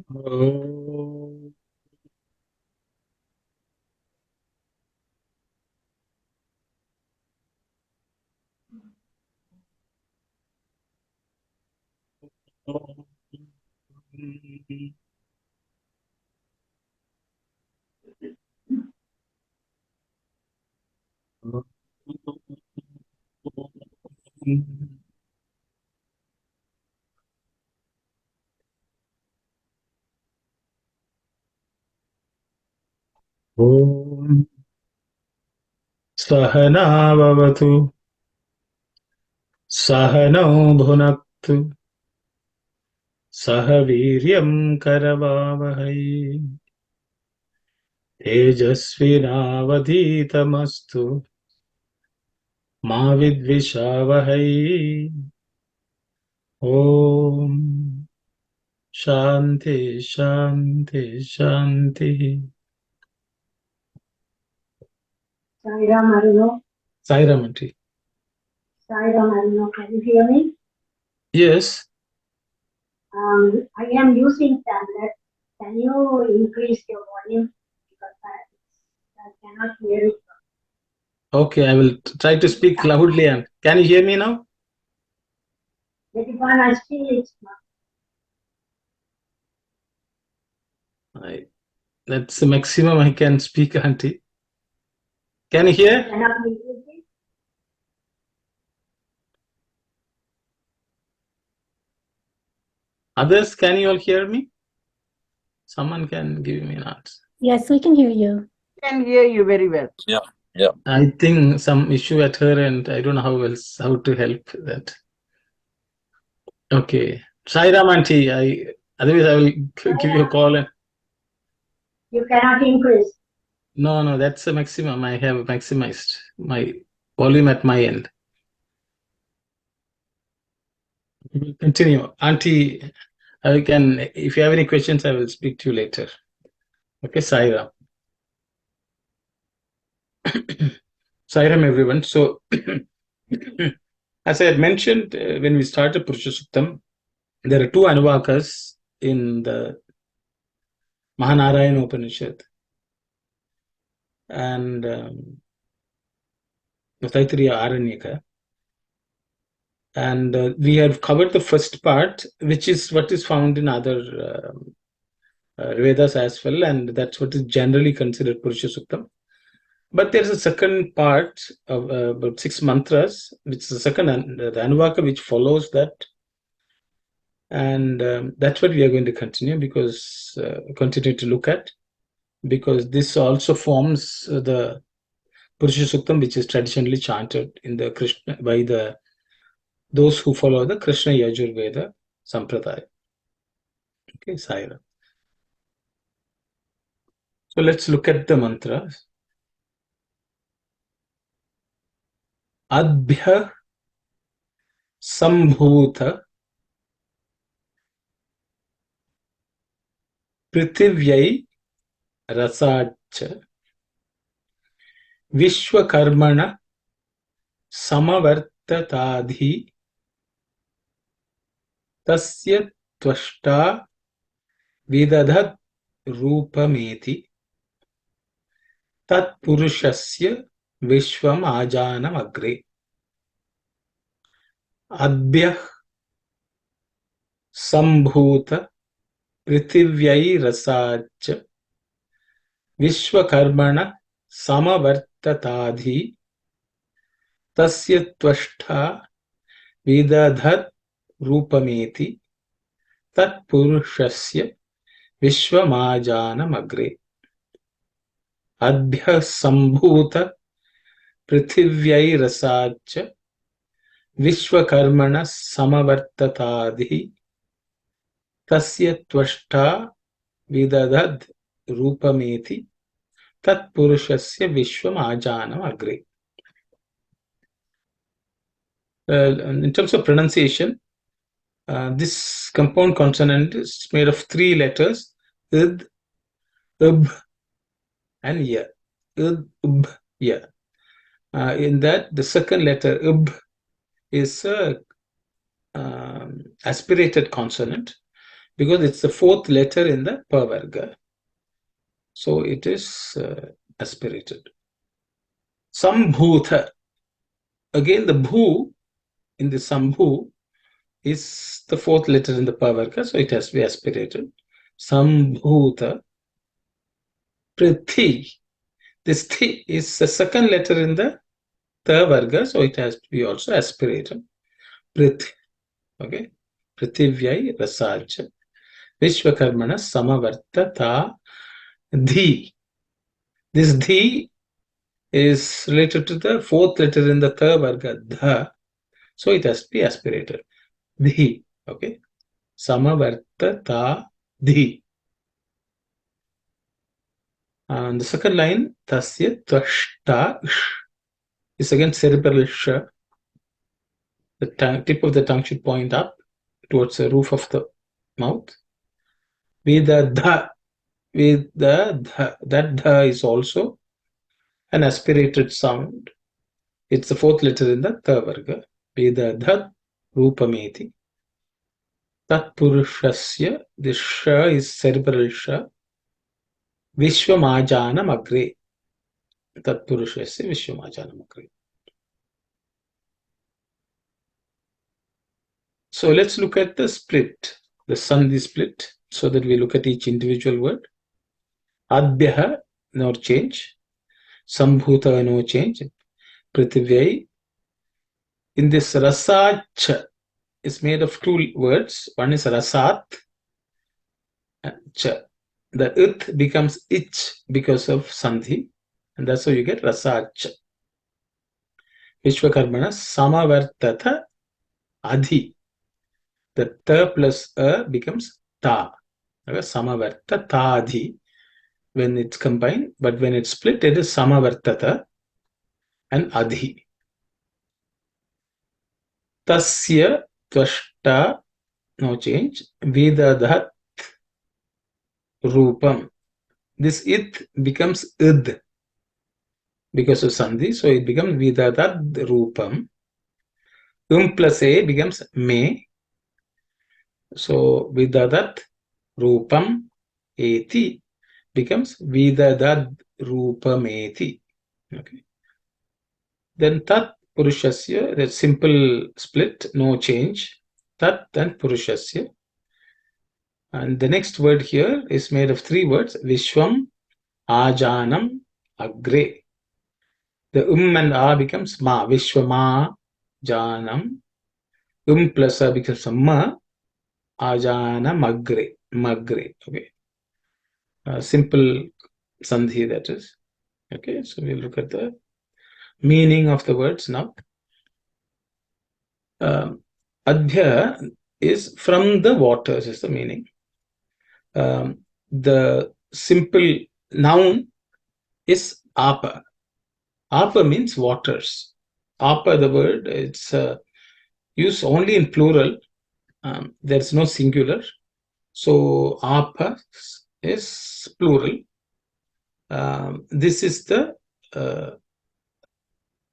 Om. Om. Sahana Bhavatu. Sahano Bhunaktu. Sahaviryam Karavavahai. Tejasvinavadhitamastu. Ma Vidvishavahai. Om. Shanti, Shanti, Shanti. Sairam Arino. Sairam Aunty. Sairam Arino. Can you hear me? Yes. I am using tablet. Can you increase your volume? Because I cannot hear it. Okay, I will try to speak loudly. And can you hear me now? I still it's not. That's the maximum I can speak, Auntie. Can you hear? Cannot increase it? Others, can you all hear me? Someone can give me an answer. Yes, we can hear you. Can hear you very well. Yeah, yeah. I think some issue at her end. I don't know how to help that. Okay, Sairam Auntie. Otherwise I will give you a call. And You cannot increase. no, that's the maximum. I have maximized my volume at my end. We will continue, Auntie. I can. If you have any questions, I will speak to you later. Okay, Sairam. Sairam, everyone. So, as I had mentioned when we started Purusha Suktam, there are two Anuvakas in the Mahanarayana Upanishad and the Taittiriya Aranyaka. And we have covered the first part, which is what is found in other Vedas as well, and that's what is generally considered Purusha Suktam. But there's a second part of about 6 mantras, which is the second, the Anuvaka, which follows that. And that's what we are going to continue continue to look at, because this also forms the Purusha Suktam, which is traditionally chanted in the Krishna by those who follow the Krishna Yajurveda Sampradaya. Okay, Saira. So let's look at the mantras. Adbhya Sambhuta Prithvyai Rasacha Vishwakarmana Samavartatadhi Tasya Tvashta Vidadhat Rupameti Tat Purushasya Vishwam Ajanam Agre. Adbhyah Sambhuta Prithvyai Rasacha Vishwakarmana Samavartatadhi Tasya Tvashta Vidadhat Rupameti Tat Purushasya Vishwamajanam Agre. Adbhyah Sambhuta Prithvyai Rasacha Vishwakarmana Samavartatadhi Tasya Tvashta Vidadhat Rupameti Tat Purushasya Vishwamajanam Agre. In terms of pronunciation, this compound consonant is made of 3 letters: id, ub, and ya. Id, ub, ya. In that, the second letter ub is a aspirated consonant, because it's the fourth letter in the Pavarga. So it is aspirated. Sambhuta. Again, the Bhu in the Sambhu is the fourth letter in the Pavarga, so it has to be aspirated. Sambhuta. Prithi. This Thi is the second letter in the Varga, so it has to be also aspirated. Prith. Okay. Prithivyai Rasacha. Vishwakarmana Samavartata Dhi. This Dhi is related to the fourth letter in the Varga, Dha. So it has to be aspirated. Dhi. Okay. Samavartata Dhi. And the second line, Tasya Tvashta is again cerebral sh. The tip of the tongue should point up towards the roof of the mouth. With the dha, that dha is also an aspirated sound. It's the fourth letter in the Varga. Veda dhat rupameti. Tat purushasya, the sh is cerebral sh. Vishwamajanam agre. Tat purushasya Vishwamajanam agre. So let's look at the split, the sandhi split, so that we look at each individual word. Adbyaha, no change. Sambhuta, no change. Prithivyai. In this rasach is made of two words. One is rasat. Cha. The it becomes ich because of sandhi. And that's how you get rasach. Vishwakarmana samavartata adhi. The ta plus a becomes ta. Samavarta tadhi when it's combined, but when it's split, it is samavartata and adhi. Tasya tvashta, no change. Vidadhat rupam. This it becomes id because of sandhi, so it becomes vidadhat rupam. Plus a becomes me. So vidadhat rupam eti becomes vidadhat rupameti. Okay. Then tat purushasya, that simple split, no change. Tat and purushasya. And the next word here is made of three words. Vishwam, ajanam, agre. The and a becomes ma. Vishwama, janam. Plus a becomes ma. Ajanam, agre. Magre. Okay. Simple sandhi, that is. Okay. So we'll look at the meaning of the words now. Adhya is from the waters, is the meaning. The simple noun is apa. Apa means waters. Apa, the word, it's used only in plural. There's no singular. So apa is plural. This is the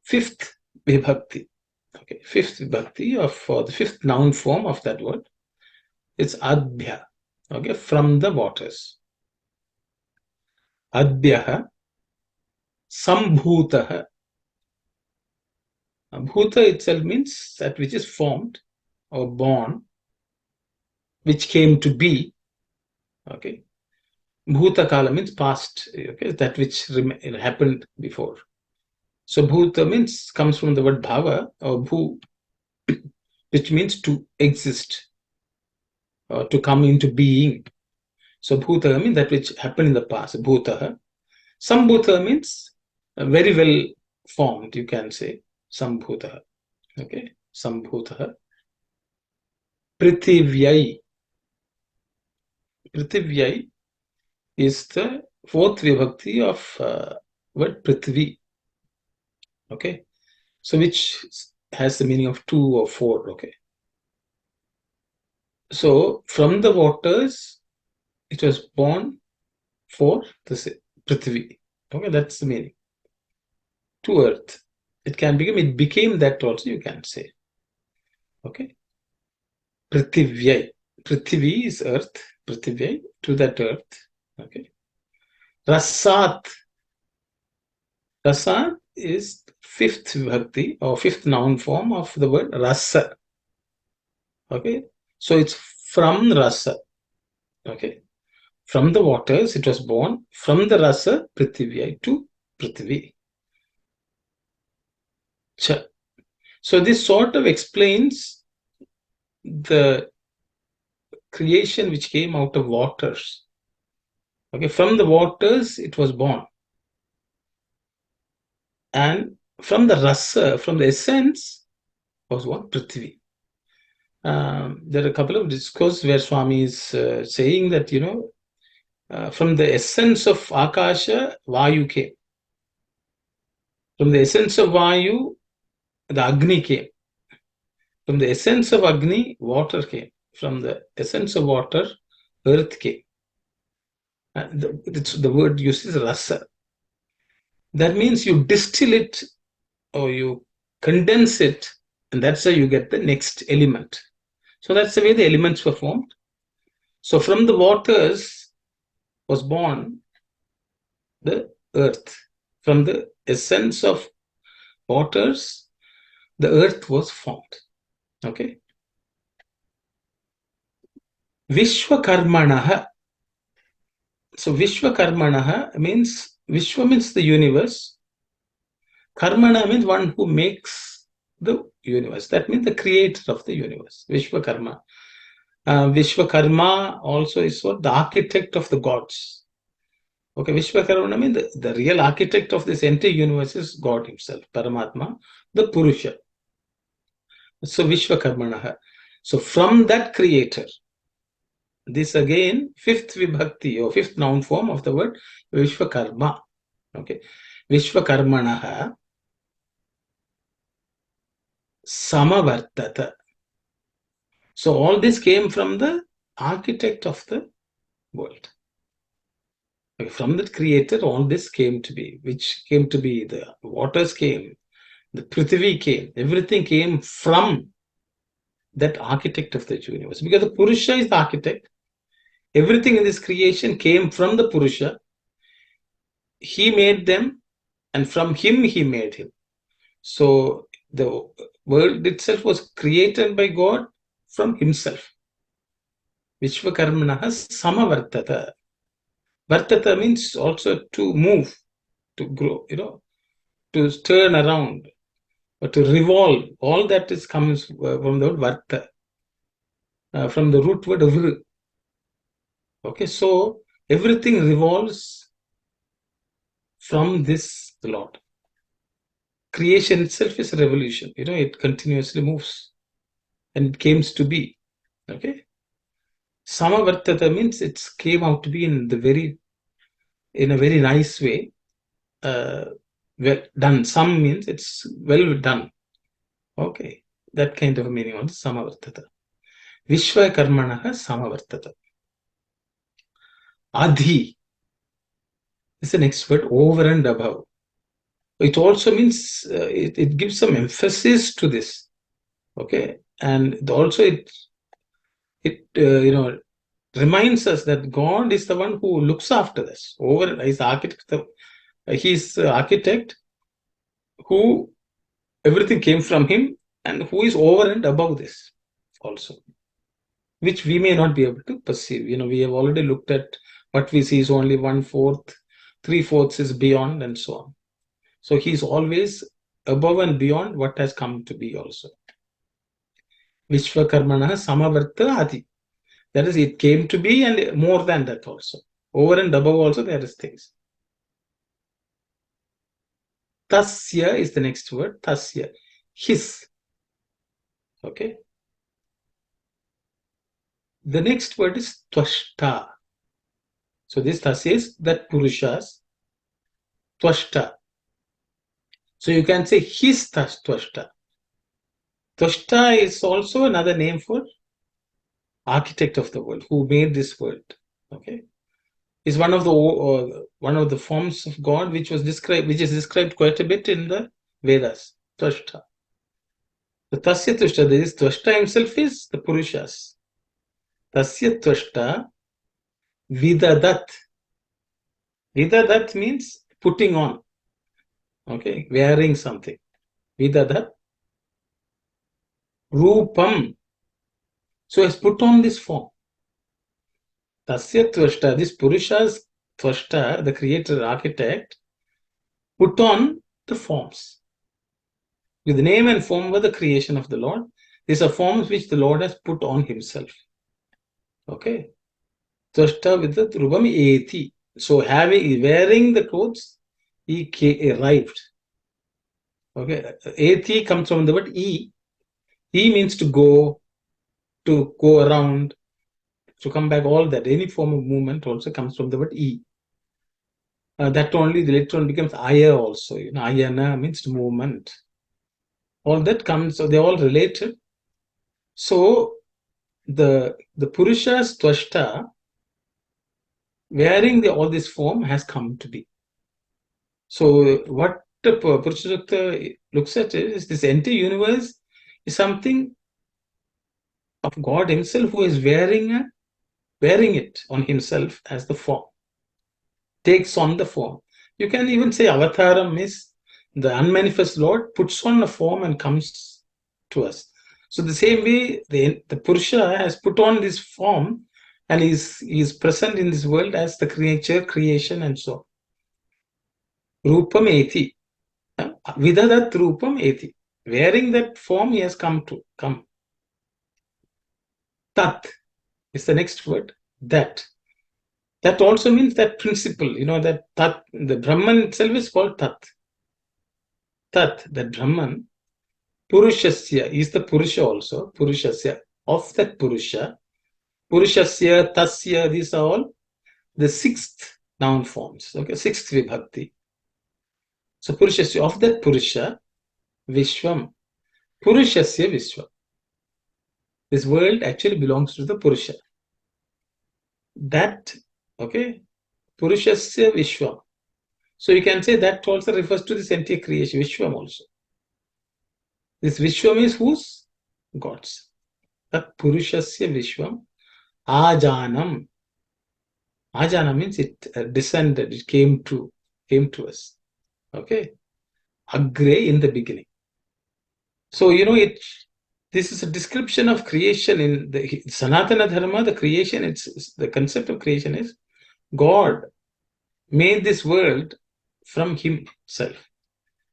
fifth vibhakti. Okay, fifth vibhakti of the fifth noun form of that word. It's adbhya. Okay, from the waters. Adbyaha sambhutaha. Bhuta itself means that which is formed or born, which came to be. Okay. Bhuta kala means past. Okay, that which happened before. So bhuta means comes from the word bhava or bhu, which means to exist or to come into being. So bhuta means that which happened in the past. Bhutaha. Sambhuta means very well formed, you can say. Sambhutaha. Okay. Sambhutaha. Prithivyai. Prithivyai is the fourth vibhakti of word Prithvi. Okay. So which has the meaning of two or four. Okay. So from the waters, it was born for the Prithvi. Okay, that's the meaning. To earth. It became that also, you can say. Okay. Prithivyai. Prithvi is earth, Prithvi, to that earth. Okay. Rasat. Rasat is fifth vibhakti or fifth noun form of the word rasa. Okay. So it's from rasa. Okay. From the waters it was born. From the rasa, Prithvi to Prithvi. So this sort of explains the creation which came out of waters. Okay, from the waters it was born. And from the rasa, from the essence, was what? Prithvi. There are a couple of discourses where Swami is saying that, from the essence of Akasha, Vayu came. From the essence of Vayu, the Agni came. From the essence of Agni, water came. From the essence of water, earth came. The word used is rasa. That means you distill it or you condense it, and that's how you get the next element. So that's the way the elements were formed. So from the waters was born the earth. From the essence of waters, the earth was formed. Okay. Vishwakarmanaha. So Vishwakarmanaha means, Vishwa means the universe. Karmana means one who makes the universe. That means the creator of the universe. Vishwakarma. Vishwakarma also is what? The architect of the gods. Okay, Vishwakarma means the real architect of this entire universe is God himself, Paramatma, the Purusha. So Vishwakarmanaha. So from that creator, this again, fifth vibhakti or fifth noun form of the word Vishwakarma. Okay, Vishwakarmanaha Samavartata. So all this came from the architect of the world. Okay, from the creator, all this came to be, which came to be, the waters came, the Prithvi came, everything came from that architect of the universe. Because the Purusha is the architect. Everything in this creation came from the Purusha. He made them, and from him he made him. So the world itself was created by God from himself. Vishwakarmanaha samavartata. Vartata means also to move, to grow, to turn around, or to revolve. All that comes from the word varta, from the root word vru. Okay, so everything revolves from this Lord. Creation itself is a revolution. It continuously moves and it comes to be. Okay. Samavartata means it came out to be in a very nice way. Well done. Sam means it's well done. Okay. That kind of meaning on Samavartata. Vishwakarmanaha Samavartata. Adhi is the next word, over and above. It also means it gives some emphasis to this. Okay. And also it reminds us that God is the one who looks after this. Over is architect. He's the architect who everything came from him, and who is over and above this also, which we may not be able to perceive. We have already looked at what we see is only 1/4, 3/4 is beyond, and so on. So he's always above and beyond what has come to be also. Vishwakarmana Samavarta Adi. That is, it came to be, and more than that also. Over and above also there is things. Tasya is the next word. Tasya. His. Okay. The next word is Twashta. So this Tasya is that Purushas. Twashta. So you can say his Twashta. Twashta is also another name for architect of the world, who made this world. Okay. Is one of the forms of God which is described quite a bit in the Vedas. Twashta. The Tasya Twashta, this Twashta himself is the Purushas. Tasya Tvashta Vidadat. Vidadat means putting on. Okay, wearing something. Vidadat Rupam. So has put on this form. Tasya Tvashta, this Purusha's Tvashta, the creator, architect, put on the forms. With name and form were the creation of the Lord. These are forms which the Lord has put on himself. Okay. Tvashta with the Rupam Eti. So wearing the clothes, he arrived. Okay. Eti comes from the word E. E means to go around, to come back, all that. Any form of movement also comes from the word E. That only the later on becomes Aya also. Ayana means movement. All that comes, so they're all related. So the Purusha's Tvashta, wearing all this form, has come to be. So what the Purusha Sukta looks at is this entire universe is something of God himself, who is wearing it on himself as the form, takes on the form. You can even say avataram is the unmanifest Lord puts on a form and comes to us. So the same way the Purusha has put on this form and is present in this world as the creation and so on. Rupam eti. Vidadat rupam eti. Wearing that form, he has come. Tat is the next word. That also means that principle, that Tat, the Brahman itself is called Tat. Tat, the Brahman, Purushasya is the Purusha also, Purushasya, of that Purusha. Purushasya, Tasya, these are all the sixth noun forms, okay, sixth vibhakti. So Purushasya, of that Purusha, Vishwam, Purushasya Vishwam. This world actually belongs to the Purusha. That, okay, Purushasya Vishwam. So you can say that also refers to this entire creation, Vishwam also. This Vishwam is whose? God's. That Purushasya Vishwam Ajanam. Ajana means it descended, it came to us. Okay. Agre, in the beginning. So, this is a description of creation in the Sanatana Dharma. The creation, the concept of creation is God made this world from himself.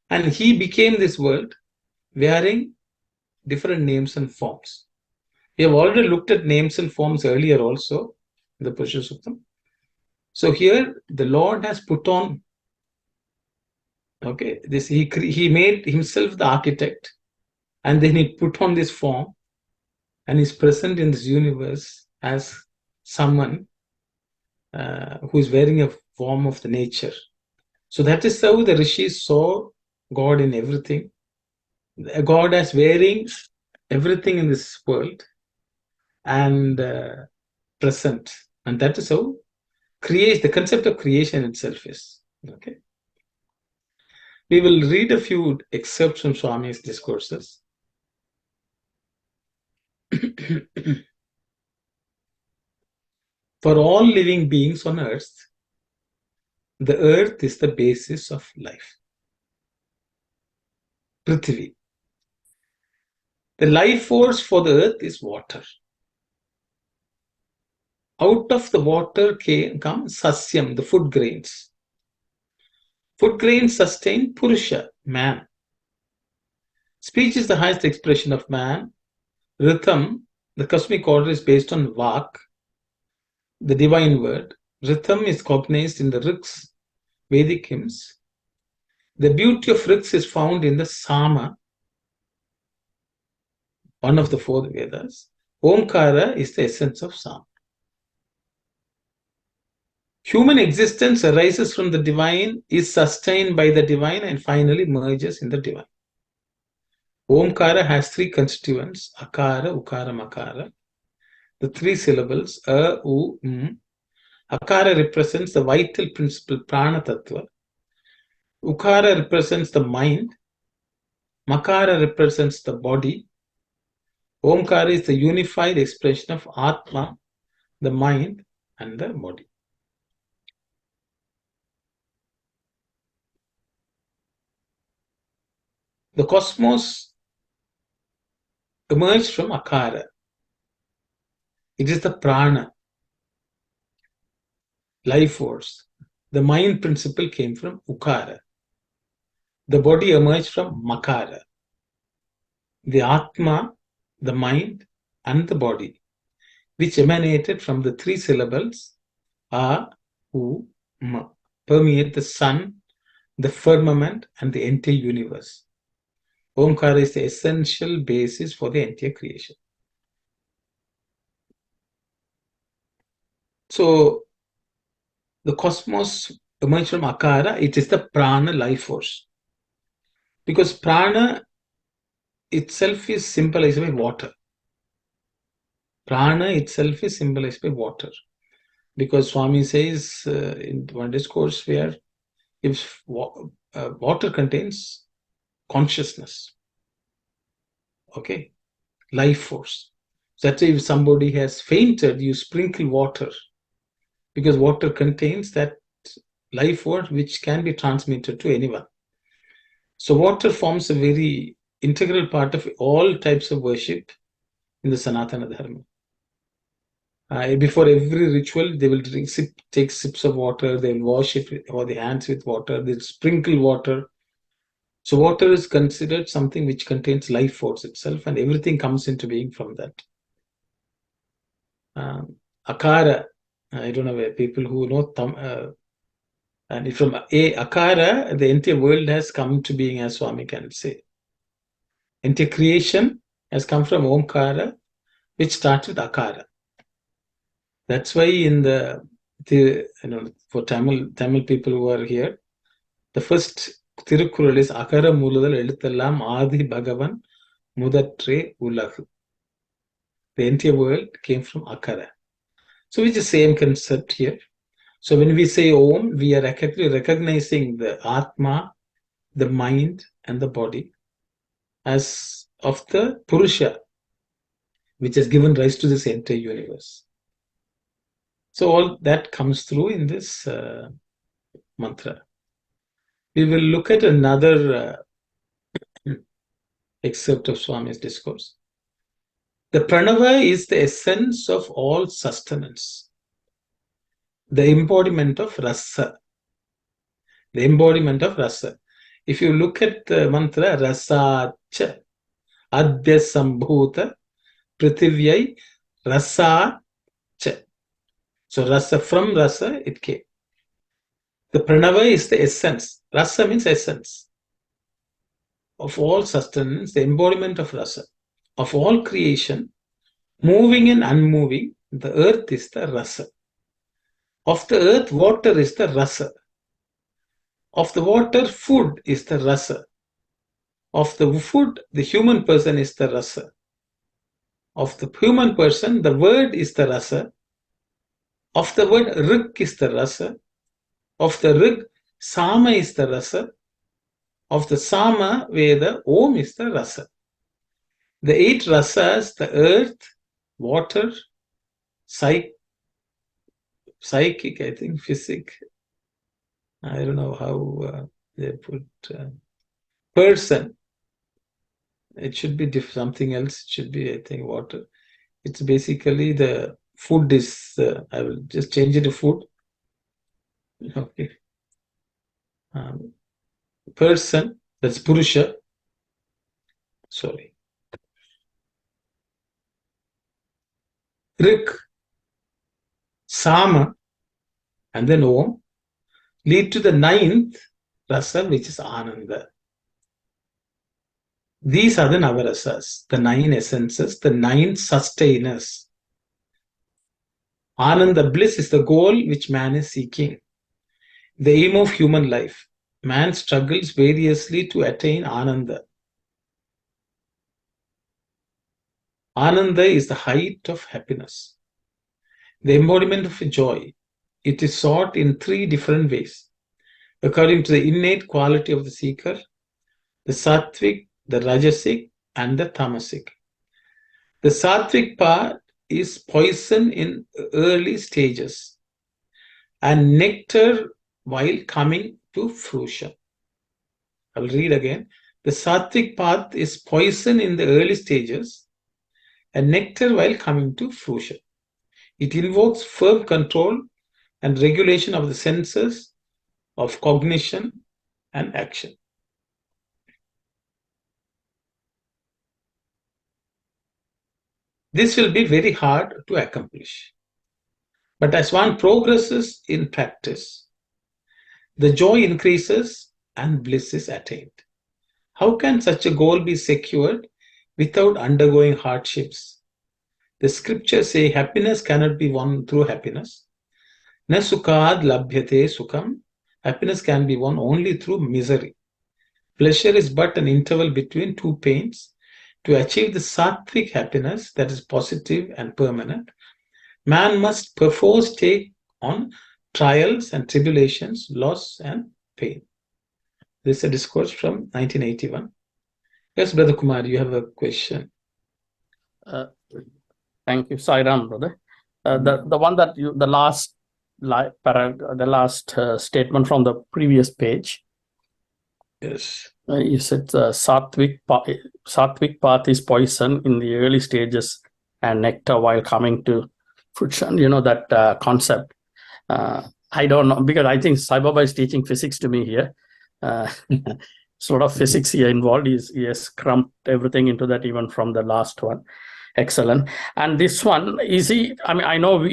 And he became this world wearing different names and forms. We have already looked at names and forms earlier also, in the Purusha Suktam. So here the Lord has put on, okay, this he made himself the architect, and then he put on this form and is present in this universe as someone who is wearing a form of the nature. So that is how the rishis saw God in everything. God as wearing everything in this world and present. And that is how the concept of creation itself is. Okay. We will read a few excerpts from Swami's discourses. For all living beings on earth, the earth is the basis of life. Prithvi. The life force for the earth is water. Out of the water come sasyam, the food grains. Food grains sustain Purusha, man. Speech is the highest expression of man. Rhythm, the cosmic order, is based on Vak, the divine word. Rhythm is cognized in the Riks, Vedic hymns. The beauty of Riks is found in the Sama, one of the four Vedas. Omkara is the essence of Sama. Human existence arises from the divine, is sustained by the divine, and finally merges in the divine. Omkara has three constituents, Akara, Ukara, Makara. The three syllables, A, U, M. Akara represents the vital principle, Prana Tattva. Ukara represents the mind. Makara represents the body. Omkara is the unified expression of Atma, the mind, and the body. The cosmos emerged from Akara. It is the prana, life force. The mind principle came from Ukara. The body emerged from Makara. The Atma, the mind, and the body, which emanated from the three syllables A, U, Ma, permeate the sun, the firmament, and the entire universe. Omkara is the essential basis for the entire creation. So, the cosmos emerged from Akara. It is the prana, life force. Because prana itself is symbolized by water. Prana itself is symbolized by water. Because Swami says in one discourse where if water contains consciousness, okay, life force. So that's why if somebody has fainted, you sprinkle water, because water contains that life force which can be transmitted to anyone. So water forms a very integral part of all types of worship in the Sanatana Dharma. Before every ritual, they will take sips of water, they'll wash it or the hands with water, they'll sprinkle water. So water is considered something which contains life force itself, and everything comes into being from that. Akara, I don't know where people who know and from Akara, the entire world has come to being, as Swami can say. Entire creation has come from Omkara, which starts with Akara. That's why in for Tamil people who are here, the first Tirukkural is Akara Muladal Eluthallam Adi Bhagavan Mudatre Ulahu. The entire world came from Akara. So it's the same concept here. So when we say Om, we are actually recognizing the Atma, the mind, and the body as of the Purusha, which has given rise to this entire universe. So all that comes through in this mantra. We will look at another excerpt of Swami's discourse. The pranava is the essence of all sustenance, the embodiment of rasa. The embodiment of rasa. If you look at the mantra, rasa cha, adya sambhuta, prithivya rasa cha. So rasa, from rasa it came. The pranava is the essence. Rasa means essence of all sustenance, the embodiment of rasa, of all creation, moving and unmoving. The earth is the rasa. Of the earth, water is the rasa. Of the water, food is the rasa. Of the food, the human person is the rasa. Of the human person, the word is the rasa. Of the word, rig is the rasa. Of the rig, sama is the rasa. Of the sama, Veda, Om is the rasa. The 8 rasas, the earth, water, psychic, I think, physic. I don't know how they put person. It should be something else. It should be, I think, water. It's basically the food is, I will just change it to food. Okay. Person, that's Purusha. Sorry. Rik, Sama, and then Om lead to the 9th rasa, which is Ananda. These are the Navarasas, the 9 essences, the 9 sustainers. Ananda, bliss, is the goal which man is seeking, the aim of human life. Man struggles variously to attain Ananda. Ananda is the height of happiness, the embodiment of joy. It is sought in 3 different ways, according to the innate quality of the seeker, the sattvic, the rajasic, and the tamasic. The sattvic part is poison in early stages and nectar while coming to fruition. I'll read again. The sattvic path is poison in the early stages and nectar while coming to fruition. It invokes firm control and regulation of the senses, of cognition and action. This will be very hard to accomplish. But as one progresses in practice, the joy increases and bliss is attained. How can such a goal be secured without undergoing hardships? The scriptures say happiness cannot be won through happiness. Na sukad labhyate sukam. Happiness can be won only through misery. Pleasure is but an interval between two pains. To achieve the sattvic happiness that is positive and permanent, man must perforce take on trials and tribulations, loss and pain. This is a discourse from 1981. Yes, Brother Kumar, you have a question. Thank you, Sairam, brother. The one that you, the last statement from the previous page. Yes. You said sattvic path is poison in the early stages and nectar while coming to fruition. You know that concept. I don't know, because I think Sai Baba is teaching physics to me here. Sort of physics here involved. He has cramped everything into that, even from the last one. Excellent. And this one, is he, I mean, I know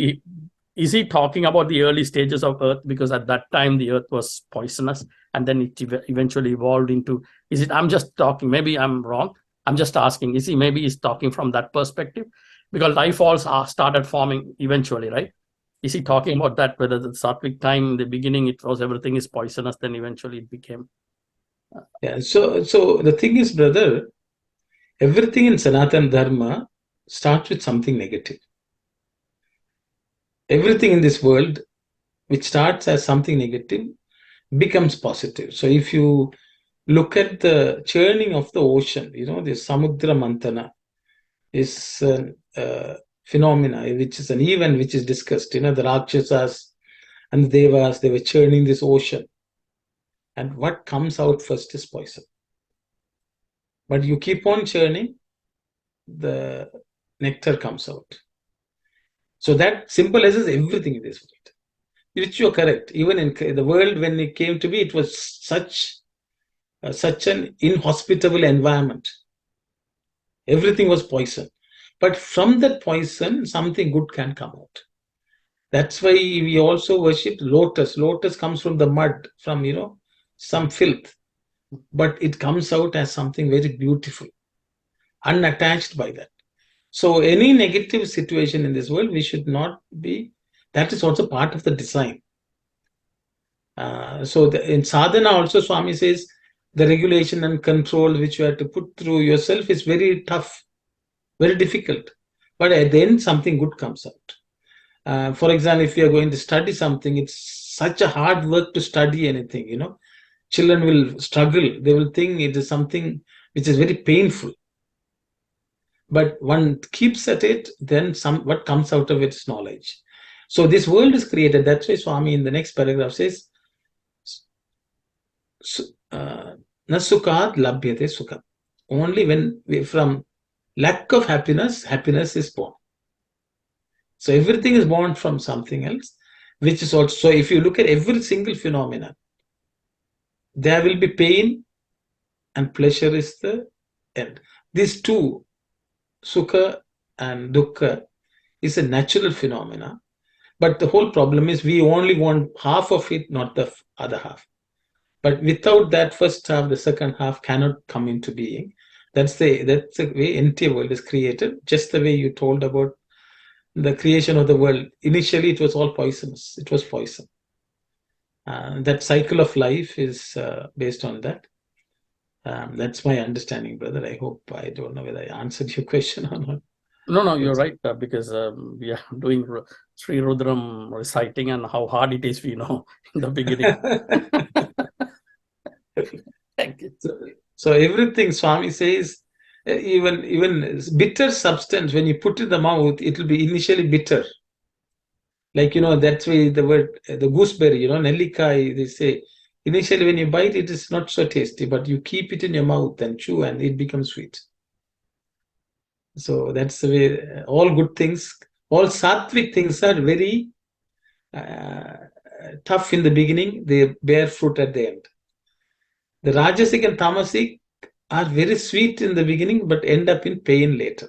is he talking about the early stages of Earth? Because at that time, the Earth was poisonous, and then it eventually evolved into, is it, I'm just talking, maybe I'm wrong. I'm just asking, is he, maybe he's talking from that perspective? Because life all started forming eventually, right? Is he talking about that, whether the sattvic time, in the beginning, it was everything is poisonous, then eventually it became. Yeah, so the thing is, brother, everything in Sanatana Dharma starts with something negative. Everything in this world, which starts as something negative, becomes positive. So if you look at the churning of the ocean, you know, the Samudra Mantana is a phenomena, which is an event which is discussed. You know, the Rakshasas and the Devas, they were churning this ocean. And what comes out first is poison. But you keep on churning, the nectar comes out. So that symbolizes everything in this world, which you are correct. Even in the world, when it came to be, it was such an inhospitable environment. Everything was poison. But from that poison, something good can come out. That's why we also worship lotus. Lotus comes from the mud, from, you know, some filth. But it comes out as something very beautiful, unattached by that. So any negative situation in this world, we should not be, that is also part of the design. In sadhana also, Swami says, the regulation and control which you have to put through yourself is very tough, very difficult. But at the end, something good comes out. For example, if you are going to study something, it's such a hard work to study anything, you know. Children will struggle. They will think it is something which is very painful. But one keeps at it, then what comes out of it is knowledge. So this world is created. That's why Swami in the next paragraph says, na sukad labhyate sukam. Only when from lack of happiness, happiness is born. So everything is born from something else, which is also, so if you look at every single phenomenon, there will be pain and pleasure is the end. These two, sukha and dukkha, is a natural phenomena. But the whole problem is we only want half of it, not the other half. But without that first half, the second half cannot come into being. That's the way entire world is created. Just the way you told about the creation of the world. Initially, it was all poisonous. It was poison. That cycle of life is based on that. That's my understanding, brother. I hope, I don't know whether I answered your question or not. No, you're right, because we are doing Sri Rudram reciting, and how hard it is, we know in the beginning. Thank you. So everything Swami says, Even bitter substance, when you put it in the mouth, it will be initially bitter. Like, that's why the word, the gooseberry, nellikai, they say, initially when you bite, it is not so tasty, but you keep it in your mouth and chew and it becomes sweet. So that's the way, all good things, all sattvic things are very tough in the beginning, they bear fruit at the end. The Rajasic and Tamasic are very sweet in the beginning, but end up in pain later.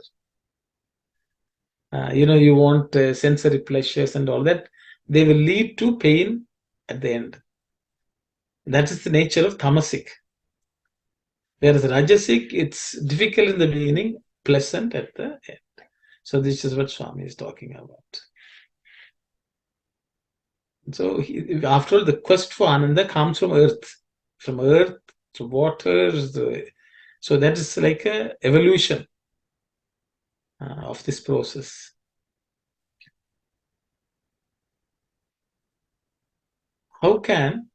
You want sensory pleasures and all that. They will lead to pain at the end. That is the nature of Tamasic. Whereas Rajasic, it's difficult in the beginning, pleasant at the end. So this is what Swami is talking about. So after all, the quest for Ananda comes from earth to water. So that is like a evolution of this process. How can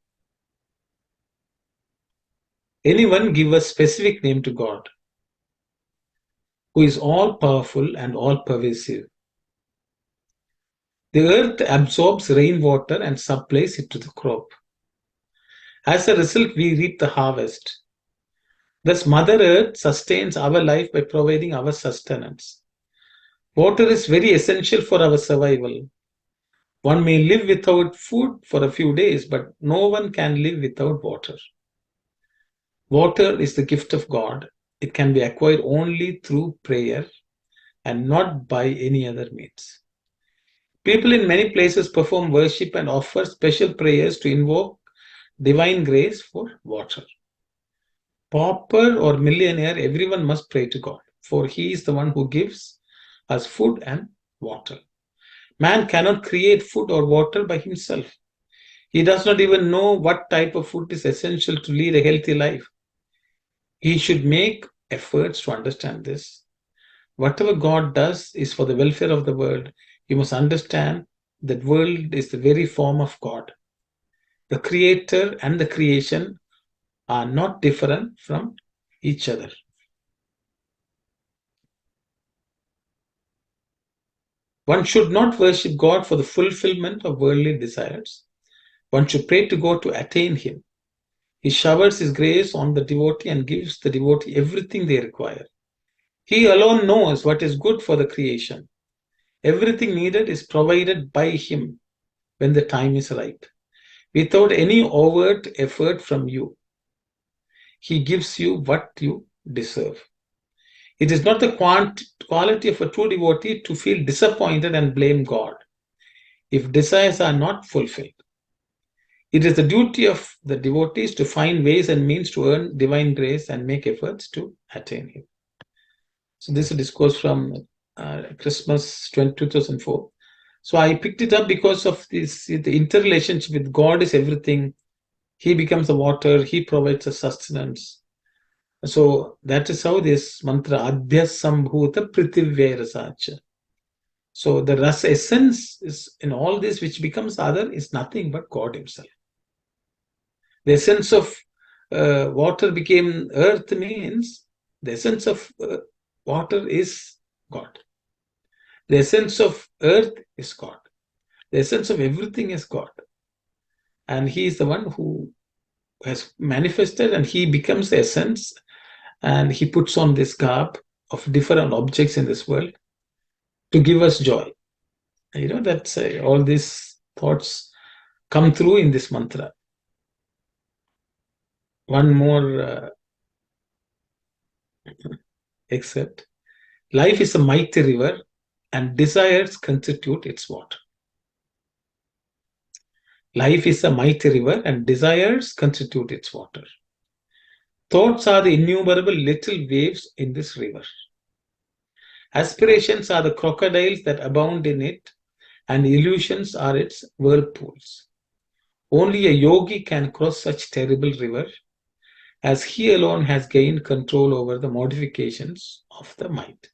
anyone give a specific name to God, who is all-powerful and all-pervasive? The earth absorbs rainwater and supplies it to the crop. As a result, we reap the harvest. Thus, Mother Earth sustains our life by providing our sustenance. Water is very essential for our survival. One may live without food for a few days, but no one can live without water. Water is the gift of God. It can be acquired only through prayer and not by any other means. People in many places perform worship and offer special prayers to invoke divine grace for water. Pauper or millionaire, everyone must pray to God, for He is the one who gives us food and water. Man cannot create food or water by himself. He does not even know what type of food is essential to lead a healthy life. He should make efforts to understand this. Whatever God does is for the welfare of the world. You must understand that world is the very form of God. The creator and the creation are not different from each other. One should not worship God for the fulfillment of worldly desires. One should pray to God to attain Him. He showers His grace on the devotee and gives the devotee everything they require. He alone knows what is good for the creation. Everything needed is provided by Him when the time is ripe, without any overt effort from you. He gives you what you deserve. It is not the quality of a true devotee to feel disappointed and blame God if desires are not fulfilled. It is the duty of the devotees to find ways and means to earn divine grace and make efforts to attain Him. So this is a discourse from Christmas 2004. So I picked it up because of this, the interrelationship with God is everything. He becomes the water, He provides a sustenance. So that is how this mantra Adhyasambhuta Prithivyairasacha. So the rasa essence is in all this which becomes other is nothing but God Himself. The essence of water became earth means the essence of water is God. The essence of earth is God. The essence of everything is God. And He is the one who has manifested and He becomes the essence and He puts on this garb of different objects in this world to give us joy. That's all these thoughts come through in this mantra. One more excerpt. Life is a mighty river and desires constitute its water. Life is a mighty river and desires constitute its water. Thoughts are the innumerable little waves in this river. Aspirations are the crocodiles that abound in it, and illusions are its whirlpools. Only a yogi can cross such terrible river, as he alone has gained control over the modifications of the mind.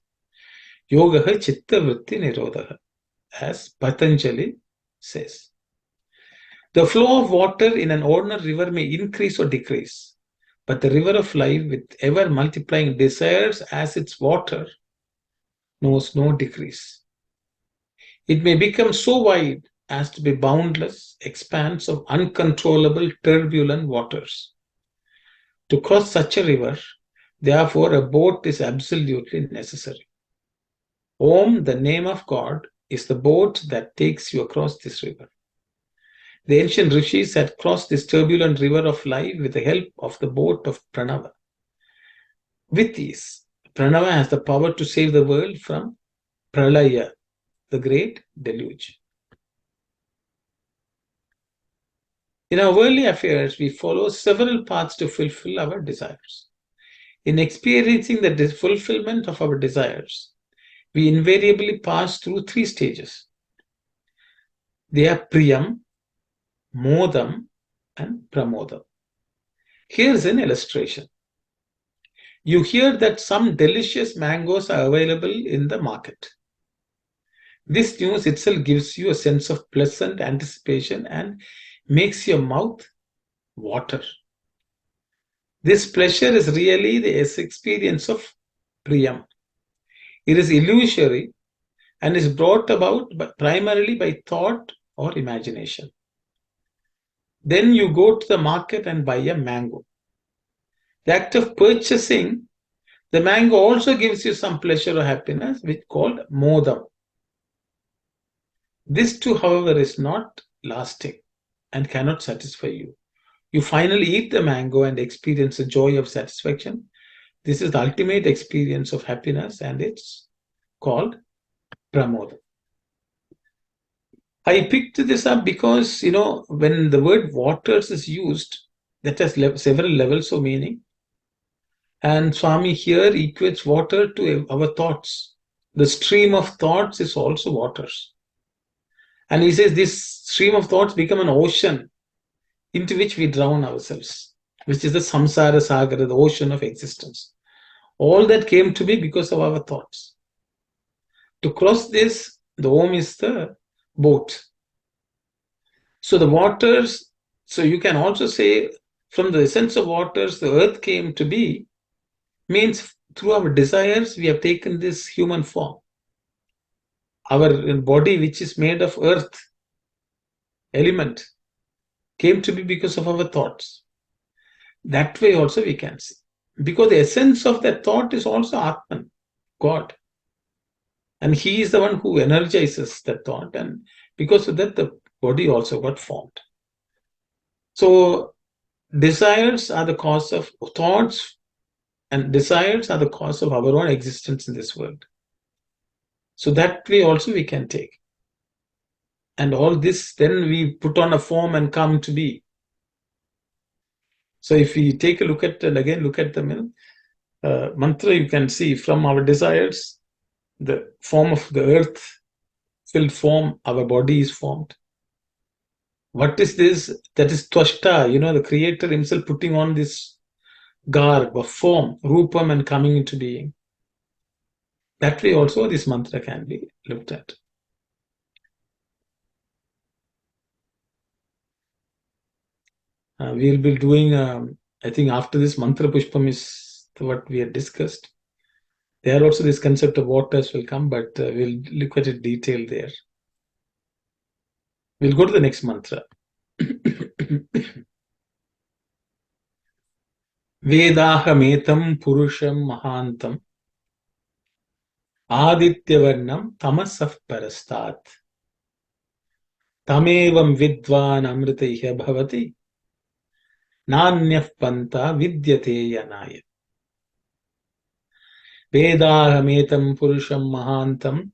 Yogaha chitta vritti nirodhaha, as Patanjali says. The flow of water in an ordinary river may increase or decrease. But the river of life, with ever multiplying desires as its water, knows no decrease. It may become so wide as to be boundless expanse of uncontrollable turbulent waters. To cross such a river, therefore, a boat is absolutely necessary. Om, the name of God, is the boat that takes you across this river. The ancient rishis had crossed this turbulent river of life with the help of the boat of Pranava. With ease, Pranava has the power to save the world from Pralaya, the great deluge. In our worldly affairs, we follow several paths to fulfill our desires. In experiencing the fulfillment of our desires, we invariably pass through three stages. They are Priyam, Modam, and Pramodam. Here's an illustration. You hear that some delicious mangoes are available in the market. This news itself gives you a sense of pleasant anticipation and makes your mouth water. This pleasure is really the experience of Priyam. It is illusory and is brought about primarily by thought or imagination. Then you go to the market and buy a mango. The act of purchasing the mango also gives you some pleasure or happiness, which is called modam. This too, however, is not lasting and cannot satisfy you. You finally eat the mango and experience the joy of satisfaction. This is the ultimate experience of happiness, and it's called pramodam. I picked this up because, when the word waters is used, that has several levels of meaning. And Swami here equates water to our thoughts. The stream of thoughts is also waters. And he says this stream of thoughts become an ocean into which we drown ourselves, which is the samsara sagara, the ocean of existence. All that came to be because of our thoughts. To cross this, the Om is the boat. So the waters, so you can also say from the essence of waters, the earth came to be, means through our desires, we have taken this human form. Our body, which is made of earth, element, came to be because of our thoughts. That way also we can see. Because the essence of that thought is also Atman, God. And he is the one who energizes that thought. And because of that, the body also got formed. So desires are the cause of thoughts, and desires are the cause of our own existence in this world. So that way also we can take. And all this, then we put on a form and come to be. So if we take a look at, and again look at the mantra, you can see from our desires, the form of the earth filled form, our body is formed. What is this? That is Twashta, the creator himself putting on this garb of form, rupam, and coming into being. That way also this mantra can be looked at. We'll be doing, I think after this mantra pushpam is what we had discussed. There also this concept of waters will come, but we'll look at it detailed there. We'll go to the next mantra. Vedahametam Purusham Mahantam Adityavarnam Tamasaf Parastat Tamevam Vidvan Amritaiha Bhavati Nanyaf Panta Vidyate Yanaya. Vedahametam Purusham Mahantam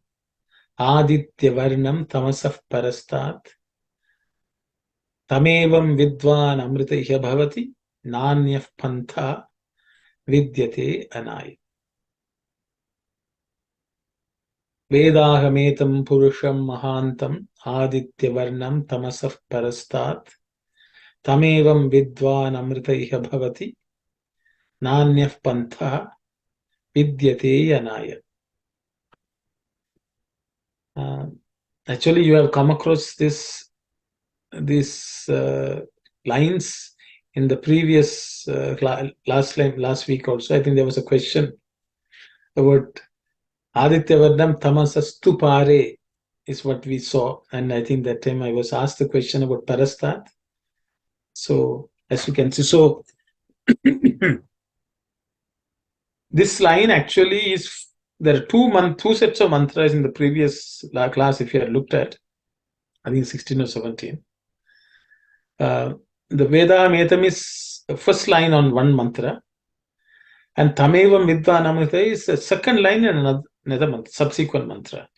Adityavarnam Tamasaf Parastat Tamevam Vidvan Amritaiha Bhavati Nanyaf Panta Vidyate Anaya. Vedahametam Purusham Mahantam Adityavarnam Tamasaf Parastat Tamevam Vidvan Amritaiha Bhavati Nanyaf Pantha Vidyate Yanaya. Actually, you have come across these lines in the previous last week also, I think there was a question about Aditya Vardham Tamasastu Pare is what we saw. And I think that time I was asked the question about Parastat. So as you can see, so this line actually is, there are two sets of mantras in the previous class, if you had looked at, I think 16 or 17. The Veda Metam is the first line on one mantra, and Tamevam Vidvan Amrita is the second line in another mantra, subsequent mantra.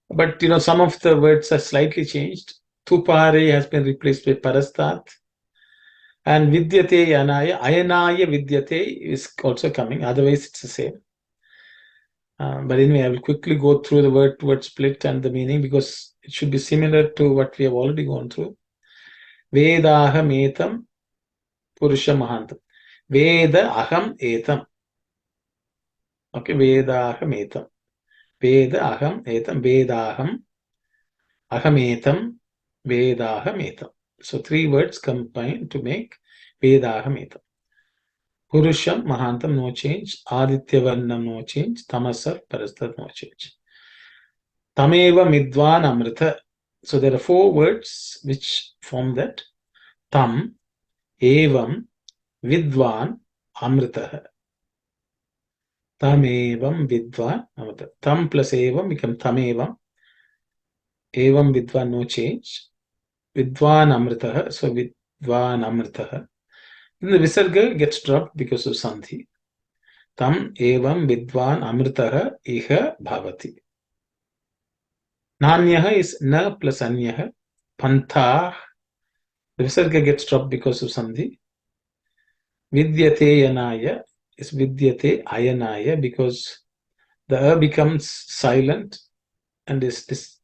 But some of the words are slightly changed. Tupare has been replaced by Parastat. And Vidyate Ayanaya Vidyate is also coming. Otherwise, it's the same. But anyway, I will quickly go through the word split and the meaning, because it should be similar to what we have already gone through. Vedaha metam Purusha Mahantam. Veda aham etam. Okay, Vedaha metam. Veda aham etam. Vedaham ahametam. Vedahametam. So 3 words combined to make Vedahametam. Purusham Mahantam, no change. Aditya Varnam, no change. Tamasar Parastat, no change. Tameva Midvan Amrita. So there are 4 words which form that. Tam, Evam, Vidvan, Amrita. Tamevam Vidvan Amrita. Tam plus Evam become Tamevam. Evam Vidvan, no change. Vidvan Amrita. So Vidvan Amrita. Then the Visarga gets dropped because of Sandhi. Tam Evam Vidvan Amrita Iha Bhavati. Nanyaha is na plus anyaha. Pantha. The Visarga gets dropped because of Sandhi. Vidyate Yanaya is Vidyate Ayanaya, because the becomes silent and is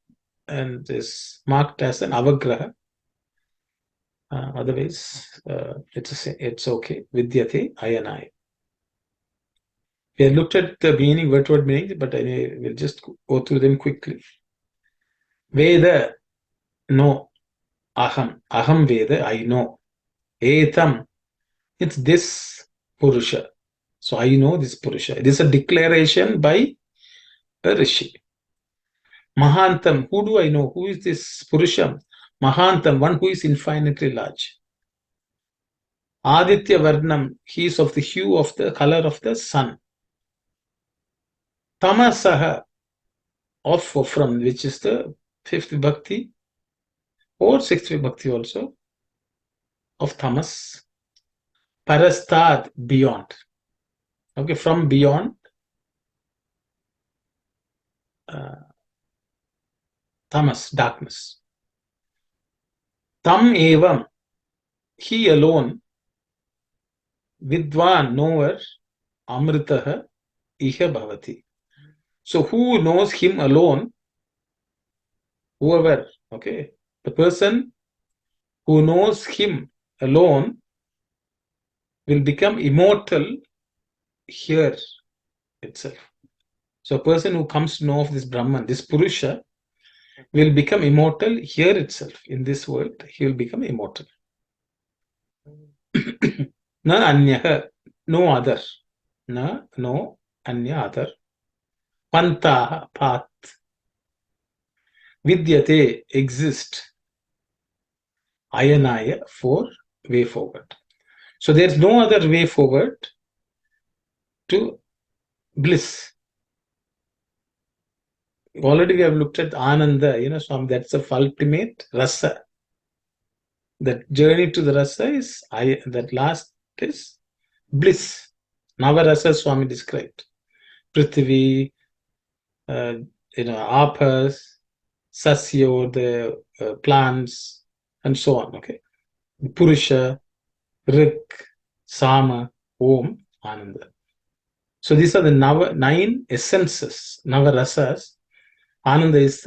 marked as an avagraha. Otherwise, it's okay. Vidyate Ayanaya. We have looked at the meaning, word meaning, but I will just go through them quickly. Veda, no. Aham. Aham Veda, I know. Etam, it's this Purusha. So I know this Purusha. It is a declaration by a Rishi. Mahantam, who do I know? Who is this Purusha? Mahantam, one who is infinitely large. Aditya Varnam, he is of the hue of the color of the sun. Tamasaha, from which is the 5th Vibhakti or 6th Vibhakti also of Tamas. Parastad, beyond. Okay, from beyond. Tamas, darkness. Tam evam, he alone. Vidwan, knower. Amritaha, iha bhavati. So who knows him alone? Whoever, okay, the person who knows him alone will become immortal here itself. So a person who comes to know of this Brahman, this Purusha, will become immortal here itself. In this world, he will become immortal. Na anyaha, no other. Na, no, anya, other. Pantaha, path. Vidyate, exist. Ayanaya, for way forward. So there's no other way forward to bliss. Already we have looked at Ananda, so that's the ultimate rasa. That journey to the rasa is, that last is bliss. Navarasa Swami described. Prithvi, apas, sasyo, the plants, and so on. Okay. Purusha, Rik, Sama, Om, Ananda. So these are the 9 essences, Navarasas. Ananda is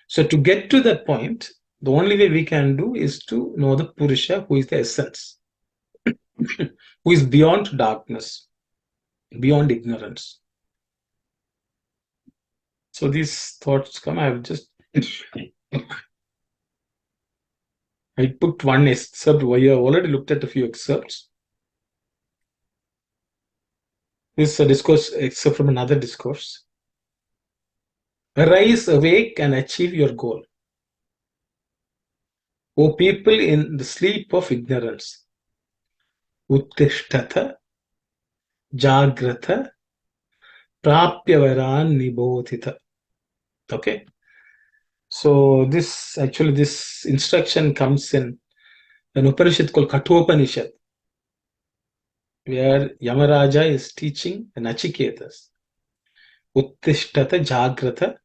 so to get to that point, the only way we can do is to know the Purusha, who is the essence, who is beyond darkness, beyond ignorance. So these thoughts come, I will just I put one excerpt where you have already looked at a few excerpts. This is a discourse excerpt from another discourse. Arise, awake, and achieve your goal. O people in the sleep of ignorance, Uttishtata, Jagrata, Prapyavaran Nibodhita. Okay. So this instruction comes in an Upanishad called Kathopanishad, where Yamaraja is teaching the Nachiketas. Uttishtata, Jagrata,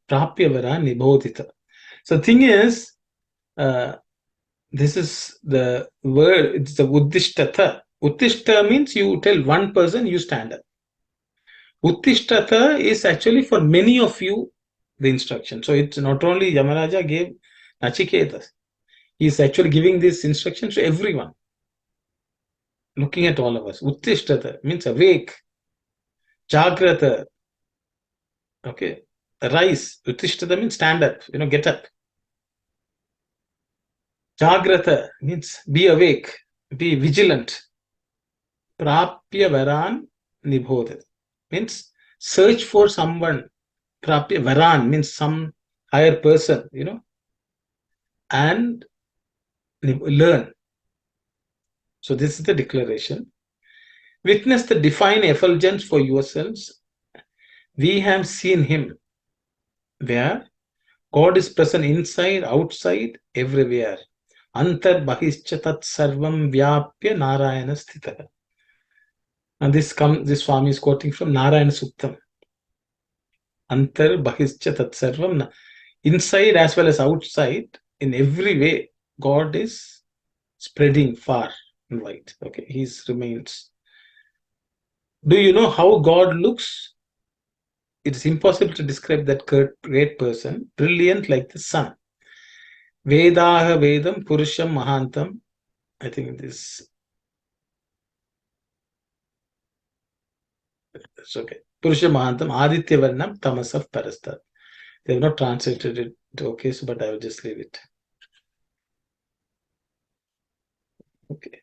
Prapyavaran Nibodhita. So the thing is, this is the word, it's the Uddishtata. Uttishta means you tell one person, you stand up. Uttishtata is actually for many of you the instruction. So it's not only Yamaraja gave Nachiketas, he is actually giving this instruction to everyone, looking at all of us. Uttishtata means awake. Jagrata, okay, rise. Uttishtata means stand up, get up. Jagrata means be awake, be vigilant. Prapya varan nibodhat means search for someone. Prapya varan means some higher person, and learn. So this is the declaration. Witness the divine effulgence for yourselves. We have seen him. Where? God is present inside, outside, everywhere. Antar bahischa tat sarvam vyapya narayana sthita. And this Swami is quoting from Narayana Suktam. Antar bahischa tat sarvam. Inside as well as outside, in every way, God is spreading far and wide. Okay, he remains. Do you know how God looks? It is impossible to describe that great person, brilliant like the sun. Vedaha Vedam Purusham Mahantam. I think this. It's okay. Purusha Mahantam Aditya Varnam Tamasaf Parastat. They have not translated it okay, so but I will just leave it. Okay.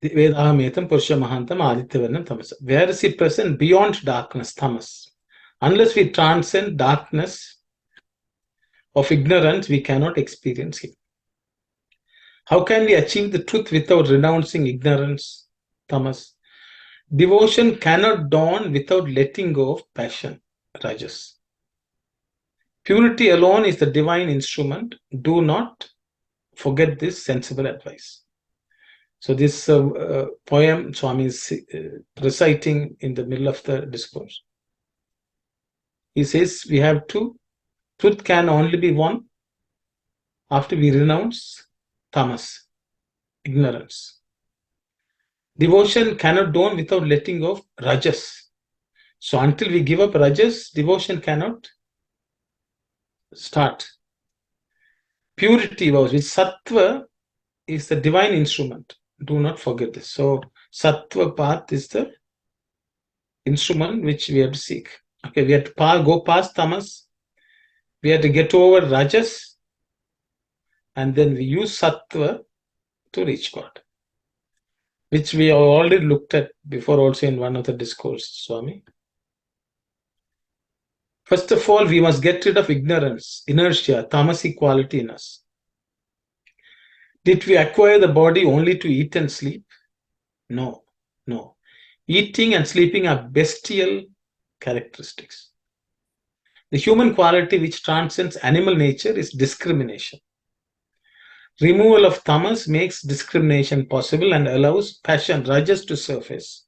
Vedahametam Purusha Mahantam Aditya Varnam Tamasaf. Where is he present? Beyond darkness, tamas. Unless we transcend darkness of ignorance, we cannot experience him. How can we achieve the truth without renouncing ignorance, tamas? Devotion cannot dawn without letting go of passion, rajas. Purity alone is the divine instrument. Do not forget this sensible advice. So this poem Swami is reciting in the middle of the discourse. He says we have to, truth can only be won after we renounce tamas, ignorance. Devotion cannot dawn without letting go of rajas. So until we give up rajas, devotion cannot start. Purity vows, which sattva is the divine instrument. Do not forget this. So sattva path is the instrument which we have to seek. Okay, we have to go past tamas. We have to get over rajas, and then we use sattva to reach God, which we have already looked at before also in one of the discourses, Swami. First of all, we must get rid of ignorance, inertia, tamasic quality in us. Did we acquire the body only to eat and sleep? No. Eating and sleeping are bestial characteristics. The human quality which transcends animal nature is discrimination. Removal of tamas makes discrimination possible and allows passion, rajas, to surface.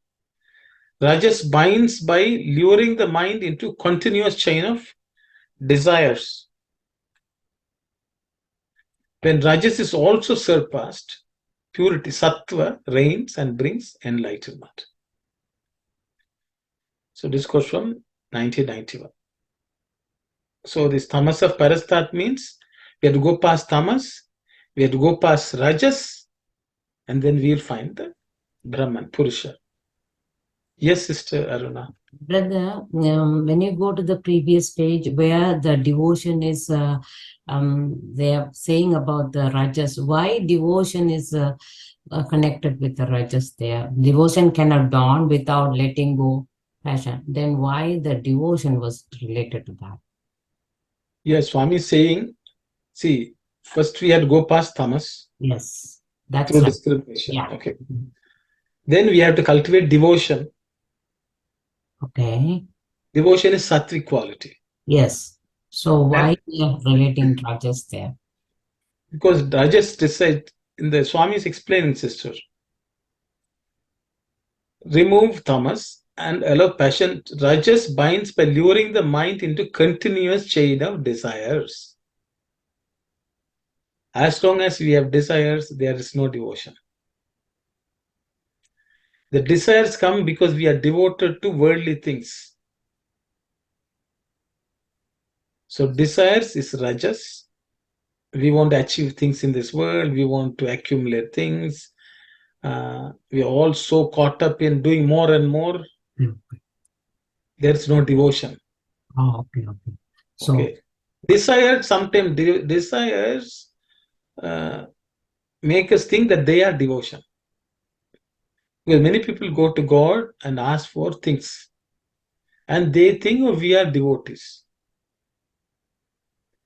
Rajas binds by luring the mind into continuous chain of desires. When rajas is also surpassed, purity, sattva, reigns and brings enlightenment. So discourse from 1991. So this tamas of parastat means we have to go past tamas, we have to go past rajas, and then we'll find the Brahman, Purusha. Yes, Sister Aruna. Brother, when you go to the previous page where the devotion is, they are saying about the rajas. Why devotion is connected with the rajas there? Devotion cannot dawn without letting go passion. Then why the devotion was related to that? Yes, Swami is saying, see, first we had to go past tamas Yes, that's through right. discrimination. Yeah. Okay. Then we have to cultivate devotion. Okay. Devotion is sattvic quality. Yes. So why we are relating rajas there? Because rajas decide, in the Swami is explaining, sister, remove tamas and allow passion. Rajas binds by luring the mind into continuous chain of desires. As long as we have desires, there is no devotion. The desires come because we are devoted to worldly things. So desires is rajas. We want to achieve things in this world. We want to accumulate things. We are all so caught up in doing more and more. There's no devotion. Oh, okay, okay. So, Okay. Desires, sometimes desires make us think that they are devotion. Because many people go to God and ask for things. And they think, oh, we are devotees.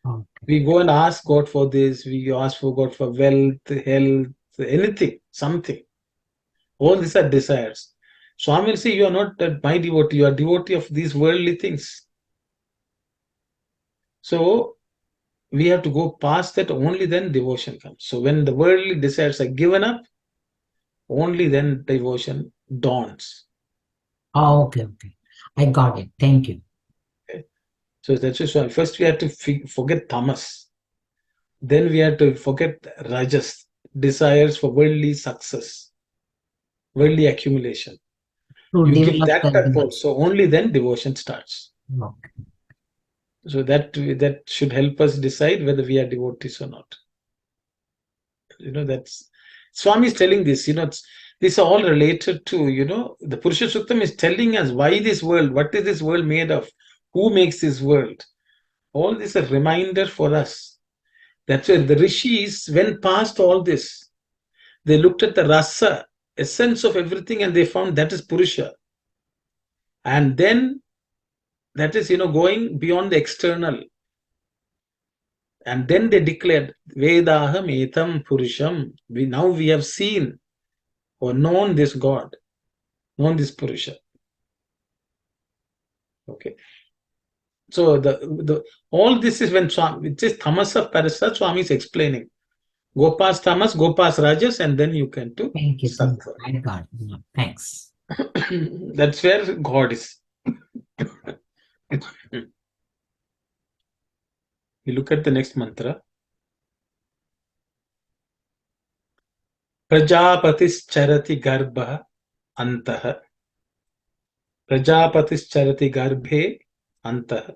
okay. We go and ask God for this. We ask for God for wealth, health, anything, something. All these are desires. Swami will say, you are not my devotee. You are devotee of these worldly things. So we have to go past that. Only then devotion comes. So when the worldly desires are given up, only then devotion dawns. Oh, okay, okay. I got it. Thank you. Okay. So that's why first we have to forget tamas. Then we have to forget rajas, desires for worldly success, worldly accumulation. To You give develop that the up also, only then devotion starts. okay. So that should help us decide whether we are devotees or not. That's Swami is telling this. These are all related to the Purusha Suktam is telling us why this world, what is this world made of, who makes this world. All this is a reminder for us. That's why the rishis went past all this. They looked at the rasa, essence of everything, and they found that is Purusha. And then that is going beyond the external. And then they declared, Vedaham etam Purusham. Now we have seen or known this God, known this Purusha. Okay. So the all this is when Swami, it is tamas of parasat, Swami is explaining. Go past tamas, go past rajas, and then you can do Thank you. sattva. I got it. Yeah, thanks. That's where God is. You look at the next mantra. Prajapatischarati garbha antah. Prajapatischarati garbhe antah.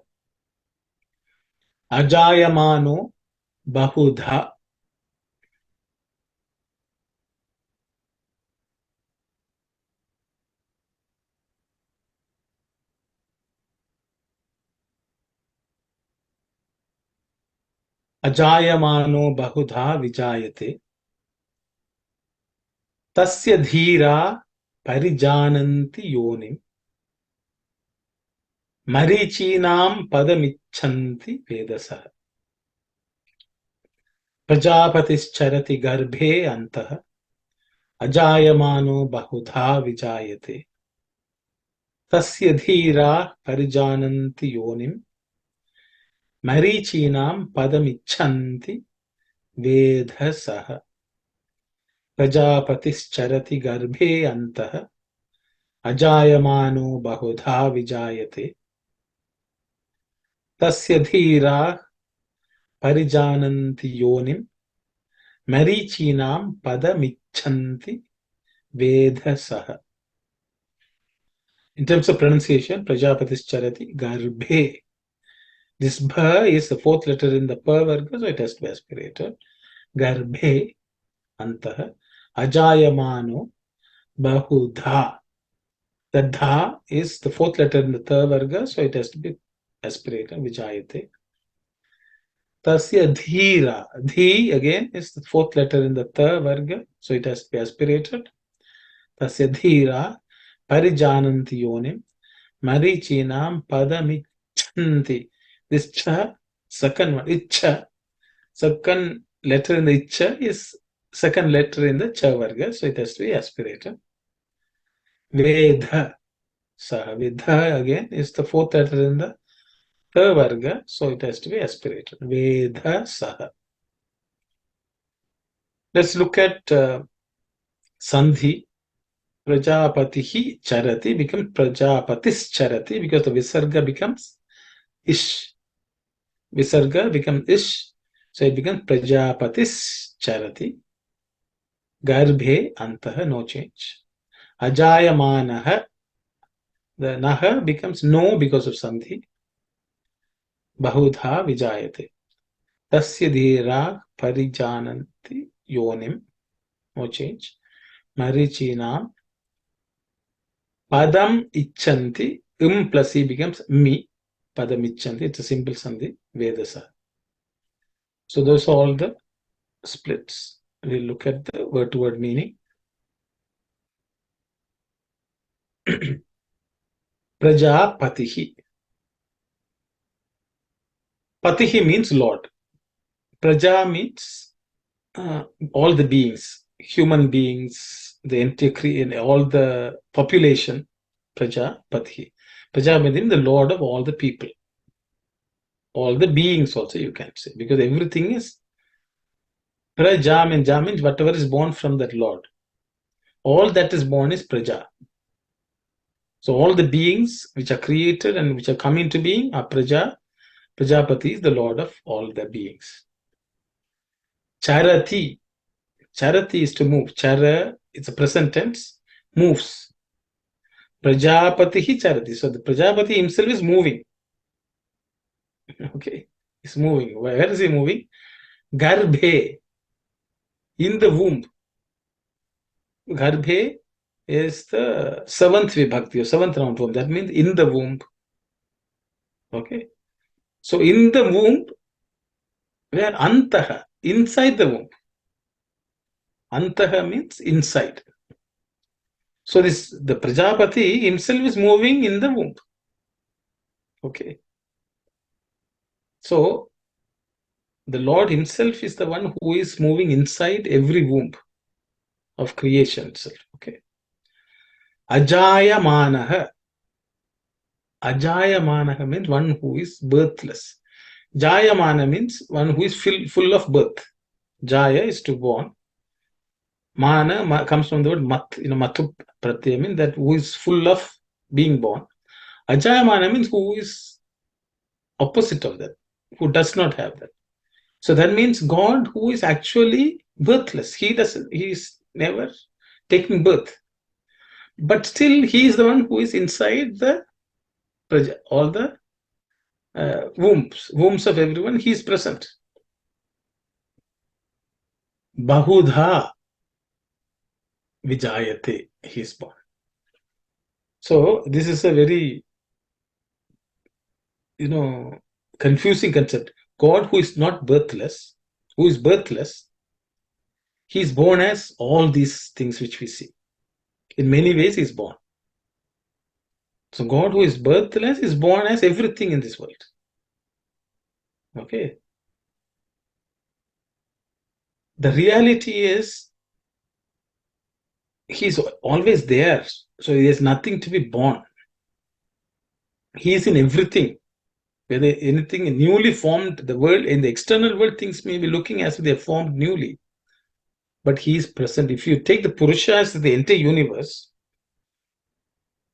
Ajayamano bahudha. Ajayamano bahudha vijayate. Tasya dhira parijananti yonim. Marichinam padamichanti vedasah. Prajapatischarati garbhe antah. Ajayamano bahudha vijayate. Tasya dhira parijananti yonim. Marichinam padamichanti vedasah. Prajapatischarati garbhe antah. Ajayamano bahudha vijayate. Tasya dhira parijananti yonim. Marichinam padamichanti vedasah. In terms of pronunciation, Prajapatischarati garbhe. This bha is the fourth letter in the pa varga, so it has to be aspirated. Garbhe, antah, ajayamano, bahudha. The dha is the fourth letter in the tha varga, so it has to be aspirated, vijayate. Tasya dhira. Dhi again is the fourth letter in the tha varga, so it has to be aspirated. Tasya dhira parijananti yonim marichinam padamichanti. This cha, second one, icha, second letter in the icha is second letter in the cha varga, so it has to be aspirated. Vedha. Saha. Vedha again is the fourth letter in the tha varga, so it has to be aspirated. Vedha saha. Let's look at Sandhi. Prajapatihi charati becomes Prajapatis charati because the Visarga becomes Ish. Visarga becomes Ish, so it becomes Prajapatis charati. Garbhe antah, no change. Ajayamanaha, the Naha becomes no because of Sandhi. Bahudha vijayate. Tasya dhira parijananti yonim, no change. Marichinam padam ichanti, plus e becomes mi. Padam ichanti, it's a simple sandhi, vedasa. So those are all the splits. We'll look at the word to word meaning. Prajapatihi. Patihi means Lord. Praja means all the beings, human beings, the entire all the population. Prajapatihi. Praja means the Lord of all the people. All the beings also you can say, because everything is Praja means whatever is born from that Lord. All that is born is Praja. So all the beings which are created and which are come into being are Praja. Prajapati is the Lord of all the beings. Charati. Charati is to move. Chara, it's a present tense, moves. Prajapati hi charati. So the Prajapati himself is moving. Okay, he's moving. Where is he moving? Garbhe, in the womb. Garbhe is the seventh vibhakti or seventh round womb. That means in the womb. Okay. So in the womb, where antaha, inside the womb. Antaha means inside. So the Prajapati himself is moving in the womb. Okay. So the Lord himself is the one who is moving inside every womb of creation itself. Okay. Ajayamanaha. Ajayamanaha means one who is birthless. Jayamana means one who is full of birth. Jaya is to born. Mana comes from the word mat, matu pratyaya means that who is full of being born. Ajayamana means who is opposite of that, who does not have that. So that means God who is actually birthless. He is never taking birth. But still he is the one who is inside the all the wombs of everyone. He is present. Bahudha vijayate, he is born. So this is a very confusing concept. God who is not birthless, who is birthless, he is born as all these things which we see. In many ways he is born. So God who is birthless is born as everything in this world. Okay. The reality is he is always there. So there is nothing to be born. He is in everything. Whether anything newly formed, the world, in the external world, things may be looking as if they are formed newly. But he is present. If you take the Purusha as the entire universe,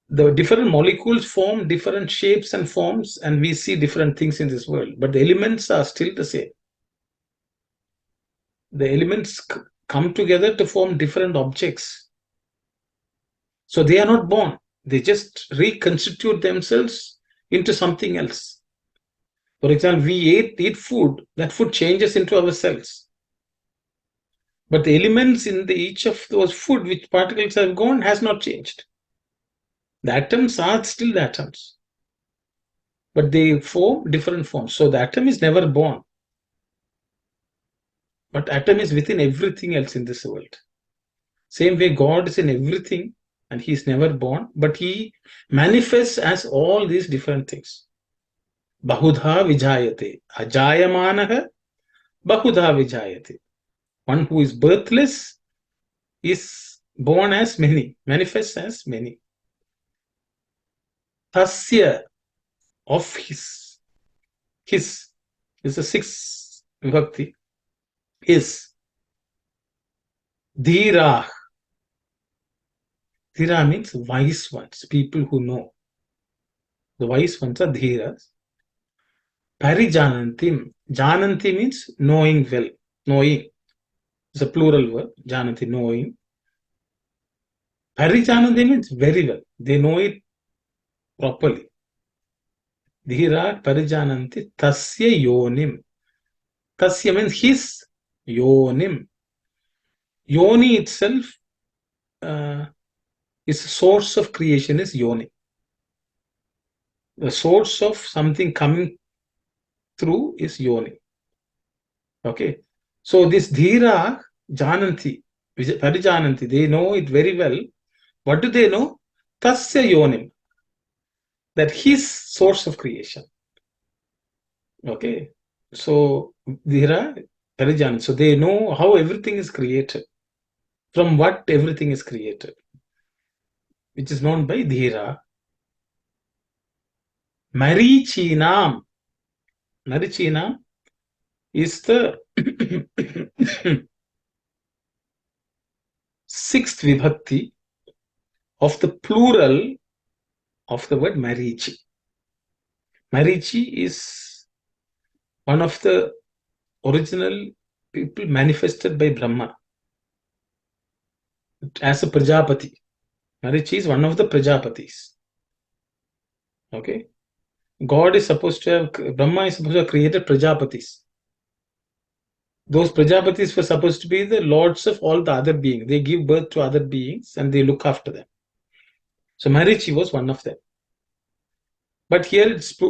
the different molecules form different shapes and forms, and we see different things in this world. But the elements are still the same. The elements come together to form different objects. So they are not born. They just reconstitute themselves into something else. For example, we eat food, that food changes into our cells. But the elements in each of those food which particles have gone has not changed. The atoms are still the atoms, but they form different forms. So the atom is never born, but atom is within everything else in this world. Same way, God is in everything and he is never born, but he manifests as all these different things. Bahudha vijayate. Ajayamanaha bahudha vijayate. One who is birthless is born as many, manifests as many. Tasya, of his is the sixth vibhakti, is dhira. Dhira means wise ones, people who know. The wise ones are dhiras. Parijanantim. Jananti means knowing well. Knowing. It's a plural word. Jananti, knowing. Parijananti means very well. They know it properly. Dhira parijananti tasya yonim. Tasya means his yonim. Yoni itself is the source of creation is yoni. The source of something coming through is yoni. Okay. So this dhira jananti, parijananti, they know it very well. What do they know? Tasya yonim. That his source of creation. Okay. So dhira parijananti. So they know how everything is created. From what everything is created. Which is known by dhira. Marichinam. Marichinam is the sixth vibhakti of the plural of the word Marichi. Marichi is one of the original people manifested by Brahma as a Prajapati. Marichi is one of the Prajapatis. Okay. God is supposed to have, Brahma is supposed to have created Prajapatis. Those Prajapatis were supposed to be the lords of all the other beings. They give birth to other beings and they look after them. So Marichi was one of them. But here it's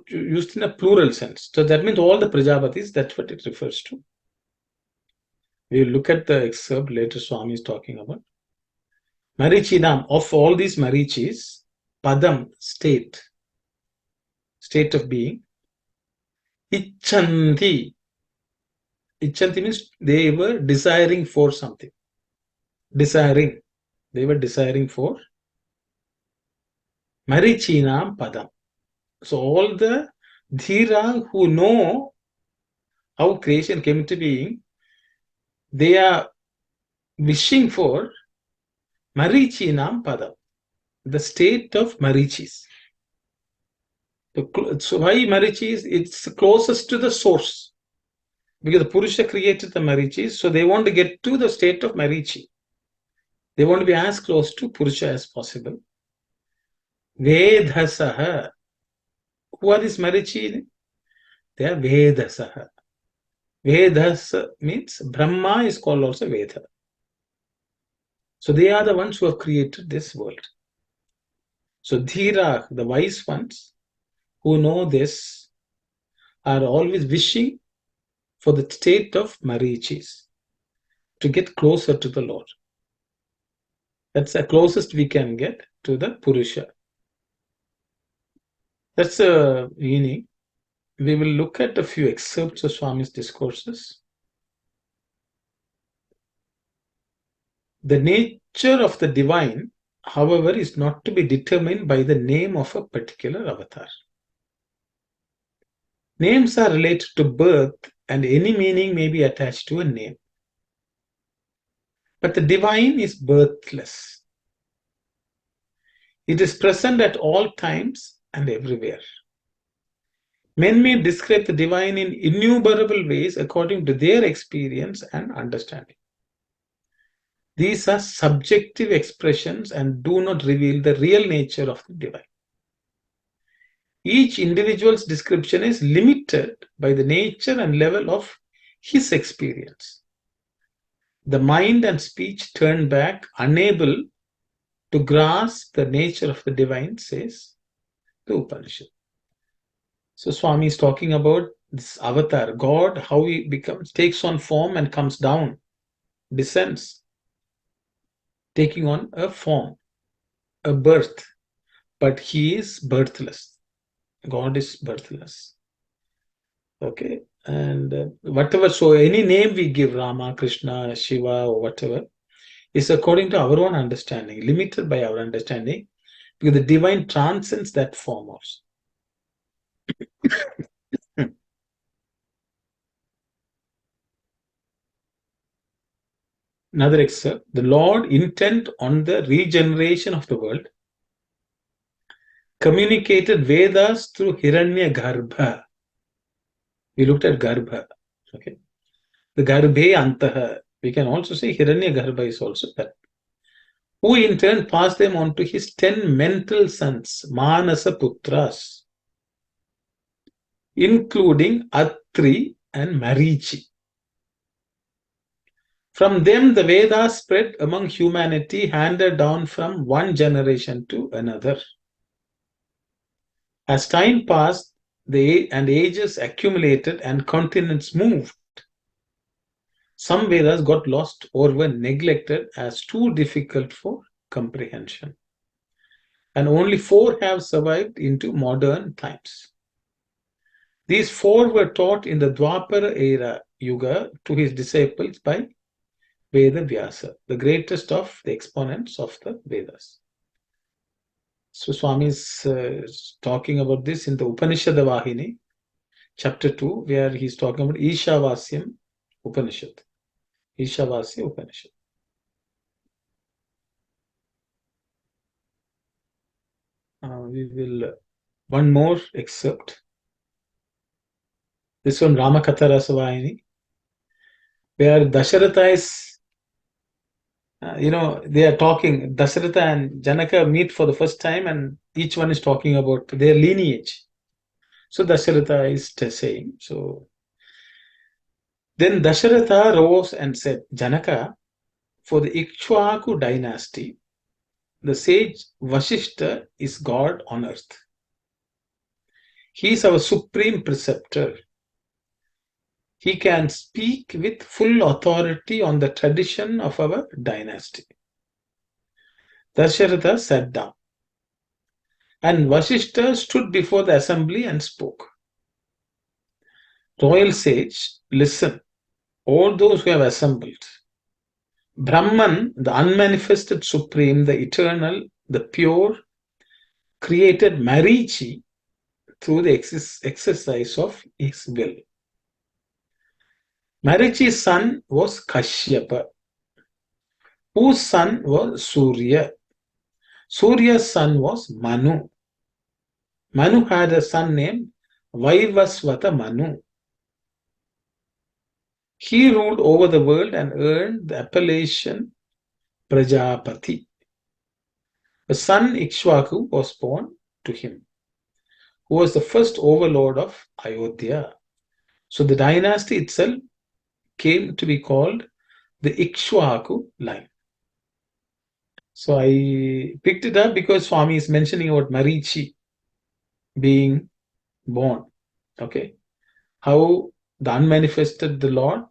used in a plural sense. So that means all the Prajapatis, that's what it refers to. We will look at the excerpt later Swami is talking about. Marichinam, of all these Marichis, Padam, state of being. Ichanti. Ichanti means they were desiring for something. Desiring. They were desiring for. Marichinam Padam. So all the dhira who know how creation came into being, they are wishing for Marichinam Padam, the state of Marichis. So why Marichis? It's closest to the source. Because the Purusha created the Marichis, so they want to get to the state of Marichi. They want to be as close to Purusha as possible. Vedhasaha. Who are these Marichi? They are Vedasaha. Vedas means Brahma is called also Veda. So they are the ones who have created this world. So Dhira, the wise ones who know this, are always wishing for the state of Marichis to get closer to the Lord. That's the closest we can get to the Purusha. That's the meaning. We will look at a few excerpts of Swami's discourses. The nature of the divine, however, is not to be determined by the name of a particular avatar. Names are related to birth and any meaning may be attached to a name. But the divine is birthless. It is present at all times and everywhere. Men may describe the divine in innumerable ways according to their experience and understanding. These are subjective expressions and do not reveal the real nature of the divine. Each individual's description is limited by the nature and level of his experience. The mind and speech turn back, unable to grasp the nature of the divine, says the Upanishad. So Swami is talking about this avatar, God, how he takes on form and comes down, descends, taking on a form, a birth, but he is birthless. God is birthless. Okay, and whatever, so any name we give, Rama, Krishna, Shiva, or whatever, is according to our own understanding, limited by our understanding, because the divine transcends that form also. Another excerpt, the Lord intent on the regeneration of the world communicated Vedas through Hiranya Garbha. We looked at Garbha. Okay, the Garbhe Antaha. We can also say Hiranya Garbha is also that. Who in turn passed them on to his 10 mental sons, Manasa Putras, including Atri and Marichi. From them, the Vedas spread among humanity, handed down from one generation to another. As time passed, and ages accumulated and continents moved, some Vedas got lost or were neglected as too difficult for comprehension. And only 4 have survived into modern times. These 4 were taught in the Dwapara era Yuga to his disciples by Veda Vyasa, the greatest of the exponents of the Vedas. So Swami is talking about this in the Upanishad Vahini, chapter 2, where he's talking about Ishavasyam Upanishad. Ishavasya Upanishad. We will, one more excerpt. This one, Ramakatha Rasavahini, where Dasharatha is, they are talking, Dasharatha and Janaka meet for the first time and each one is talking about their lineage. So Dasharatha is saying, so then Dasharatha rose and said, Janaka, for the Ikshvaku dynasty, the sage Vashishta is God on earth. He is our supreme preceptor. He can speak with full authority on the tradition of our dynasty. Dasharatha sat down, and Vashishta stood before the assembly and spoke. Royal sage, listen, all those who have assembled. Brahman, the unmanifested supreme, the eternal, the pure, created Marichi through the exercise of his will. Marichi's son was Kashyapa, whose son was Surya. Surya's son was Manu. Manu had a son named Vaivasvata Manu. He ruled over the world and earned the appellation Prajapati. A son Ikshvaku was born to him, who was the first overlord of Ayodhya. So the dynasty itself came to be called the Ikshvaku line. So I picked it up because Swami is mentioning about Marichi being born. Okay. How the unmanifested, the Lord,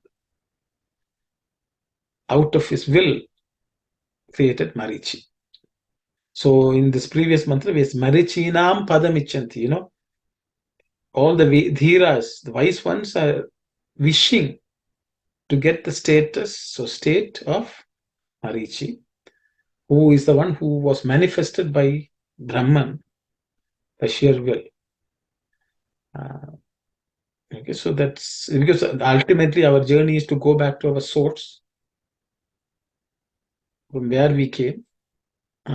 out of his will, created Marichi. So in this previous mantra, we have Marichinam Padamichanti, all the Dhiras, the wise ones are wishing to get the status, so state of Marichi, who is the one who was manifested by Brahman, the sheer will. Okay, so that's because ultimately our journey is to go back to our source, from where we came.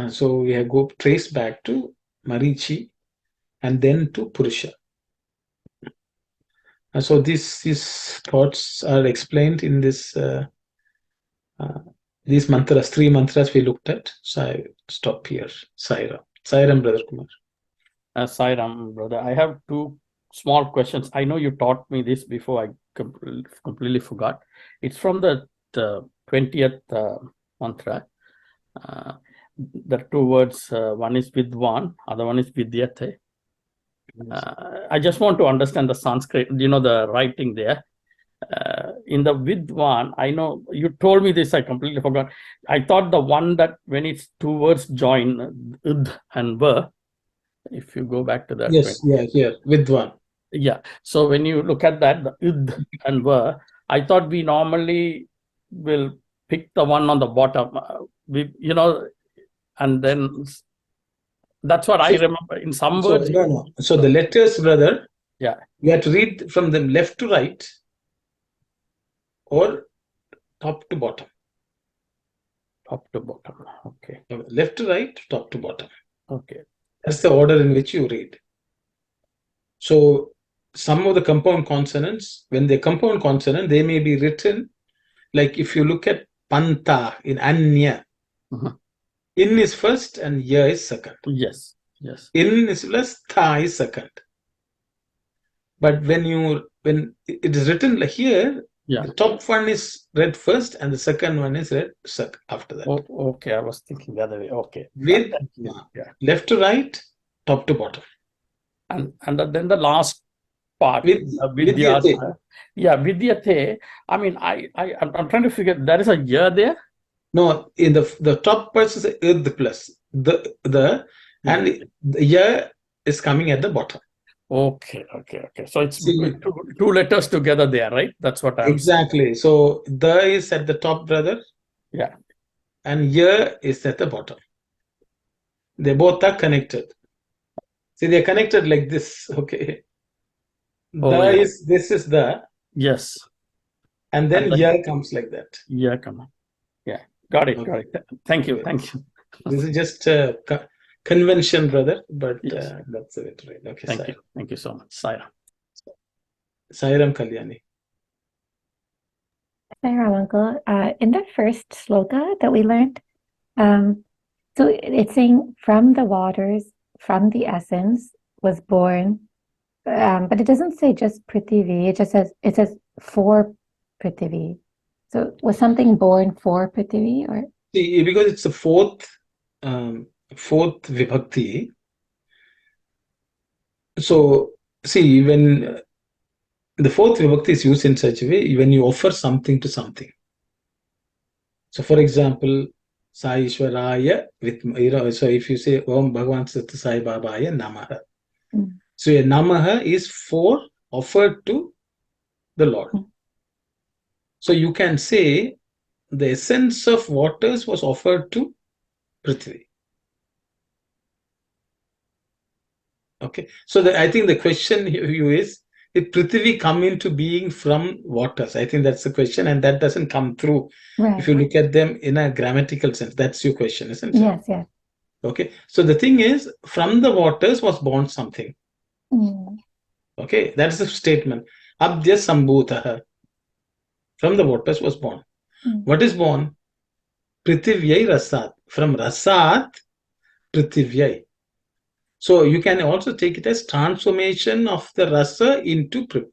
So we have go trace back to Marichi and then to Purusha. So these thoughts are explained in this these mantras, 3 mantras we looked at. So I stop here. Sairam, Brother Kumar. Sairam, brother. I have two small questions. I know you taught me this before. I completely forgot. It's from the 20th mantra. The two words, one is Vidwan, other one is Vidyate. I just want to understand the Sanskrit, the writing there. In the Vidwan, I know you told me this, I completely forgot. I thought the one that when it's two words join, Ud and Va, if you go back to that. Yes, yeah, here, Vidwan. Yeah. So when you look at that, the Ud and Va, I thought we normally will pick the one on the bottom, and then that's what I remember. In some words. No. So the letters, brother, Yeah. you have to read from them left to right or top to bottom. Top to bottom. Okay. Left to right, top to bottom. Okay. That's the order in which you read. So some of the compound consonants, when they compound consonant, they may be written like if you look at Panta in Anya, In is first and Ya is second. Yes. In is plus, Tha is second. But when it is written like here, the top one is read first and the second one is read after that. Okay, I was thinking the other way. Okay. With left to right, top to bottom. And then the last part, Vidyate. Yeah, Vidyate. I mean, I'm trying to figure, there is a Ya there? No, in the top part is the plus. And the Ya is coming at the bottom. Okay. So it's two letters together there, right? That's what I'm saying. So the is at the top, brother. Yeah. And Ya is at the bottom. They both are connected. See, they're connected like this. Okay. This is the. Yes. And then Ya comes like that. Ya come on. Yeah. Got it. Thank you. This is just convention, brother, but that's it, right? Okay, thank you so much. Sairam Kalyani. Sairam, uncle. In the first sloka that we learned, so it's saying from the waters, from the essence was born, but it doesn't say just Prithvi. It says for Prithvi. So was something born for Prithvi, or? See, because it's the fourth vibhakti. So see, when the fourth vibhakti is used in such a way, when you offer something to something. So for example, Sai Ishwaraya so if you say Om Bhagavan Sathya Sai Babaya Namaha. So a Namaha is for offered to the Lord. So you can say the essence of waters was offered to Prithvi. Okay, so I think the question here is, did Prithvi come into being from waters? I think that's the question, and that doesn't come through. Right. If you look at them in a grammatical sense, that's your question, isn't it? Yes. Okay, so the thing is, from the waters was born something. Okay, that's the statement. Abdya Sambhutaha. From the waters was born. What is born? Prithvyai Rasat. From Rasat, Prithvyai. So you can also take it as transformation of the rasa into Prithvi.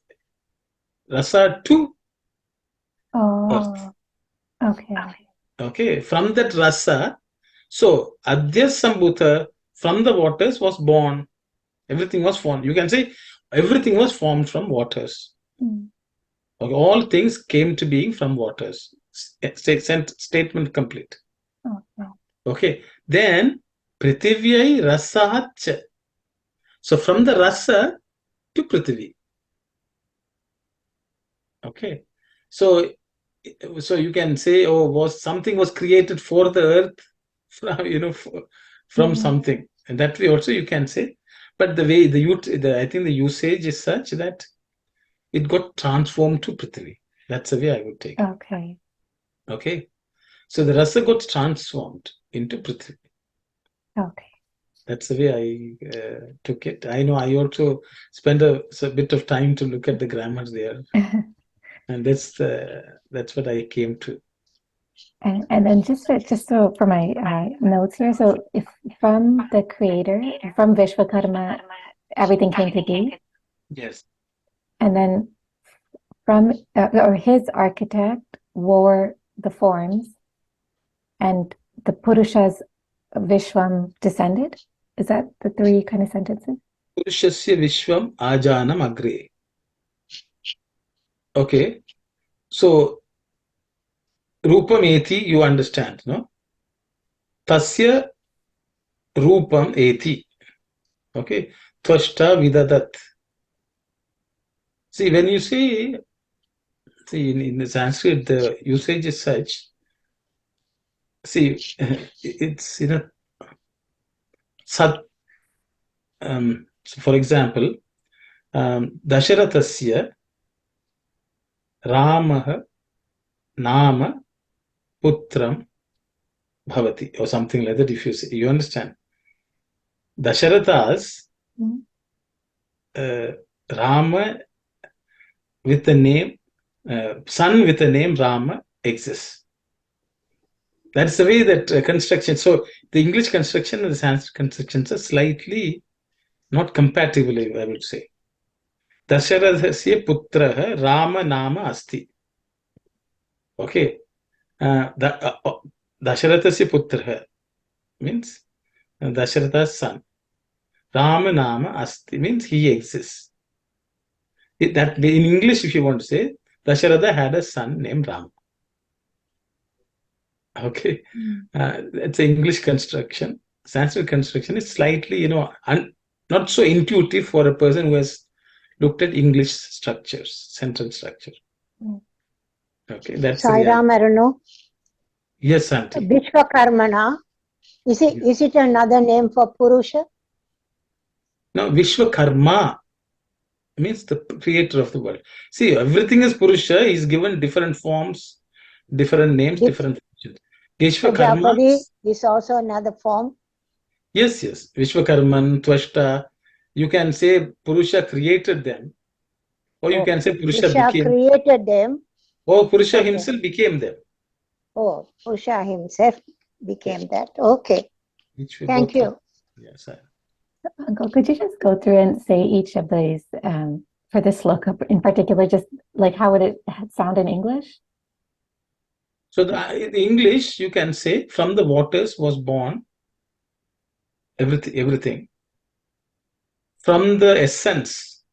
Rasa to earth. Okay. From that rasa, so Adya Sambhuta, from the waters was born. Everything was formed. You can say everything was formed from waters. Okay. All things came to being from waters. Statement complete. Okay. Then Prithvyai Rasach. So from the rasa to Prithvi. Okay. So you can say, something was created for the earth from something. And that way also you can say. But the way I think the usage is such that it got transformed to Prithvi. That's the way I would take it. Okay. So the rasa got transformed into Prithvi. Okay. That's the way I took it. I know I also spent a bit of time to look at the grammar there. And that's what I came to. And then just so for my notes here, so if from the creator, from Vishwakarma, everything came to be, Yes. and then from or his architect wore the forms, and the Purusha's Vishwam descended. Is that the three kind of sentences? Purushasya Vishwam Ajanam Agre. Okay. So Rupam Eti, you understand, no? Tasya Rupam Eti. Okay. Tvashta Vidadat. See, when you see in the Sanskrit, the usage is such. See, it's Sat. So for example, Dasharathasya Ramah Nama Putram Bhavati, or something like that. If you say, you understand. Dasharatha's Rama with the name, son with the name Rama exists. That's the way that construction. So the English construction and the Sanskrit constructions are slightly not compatible, I would say. Dasharathasya putraha Rama nama asti. Okay. Dasharathasya putraha means Dasharatha's son. Rama nama asti means he exists. That in English, if you want to say, Dasharatha had a son named Rama. Okay. It's an English construction. Sanskrit construction is slightly, not so intuitive for a person who has looked at English structures, sentence structure. Okay, that's Sai Ram, I don't know. Yes, Auntie. Vishwakarmana. Is it another name for Purusha? Now, Vishwakarma means the creator of the world. See, everything is Purusha. He's given different forms, different names, different functions. Vishwakarma. Prajapati is also another form. Yes. Vishwakarman, Tvashta. You can say Purusha created them, or you can say Purusha became. Created them. Or Purusha himself became them. Oh, Purusha himself became that. Okay. Thank you. Yes. Uncle, could you just go through and say each of these for this sloka in particular, just like how would it sound in English? So in English, you can say, from the waters was born everything. From the essence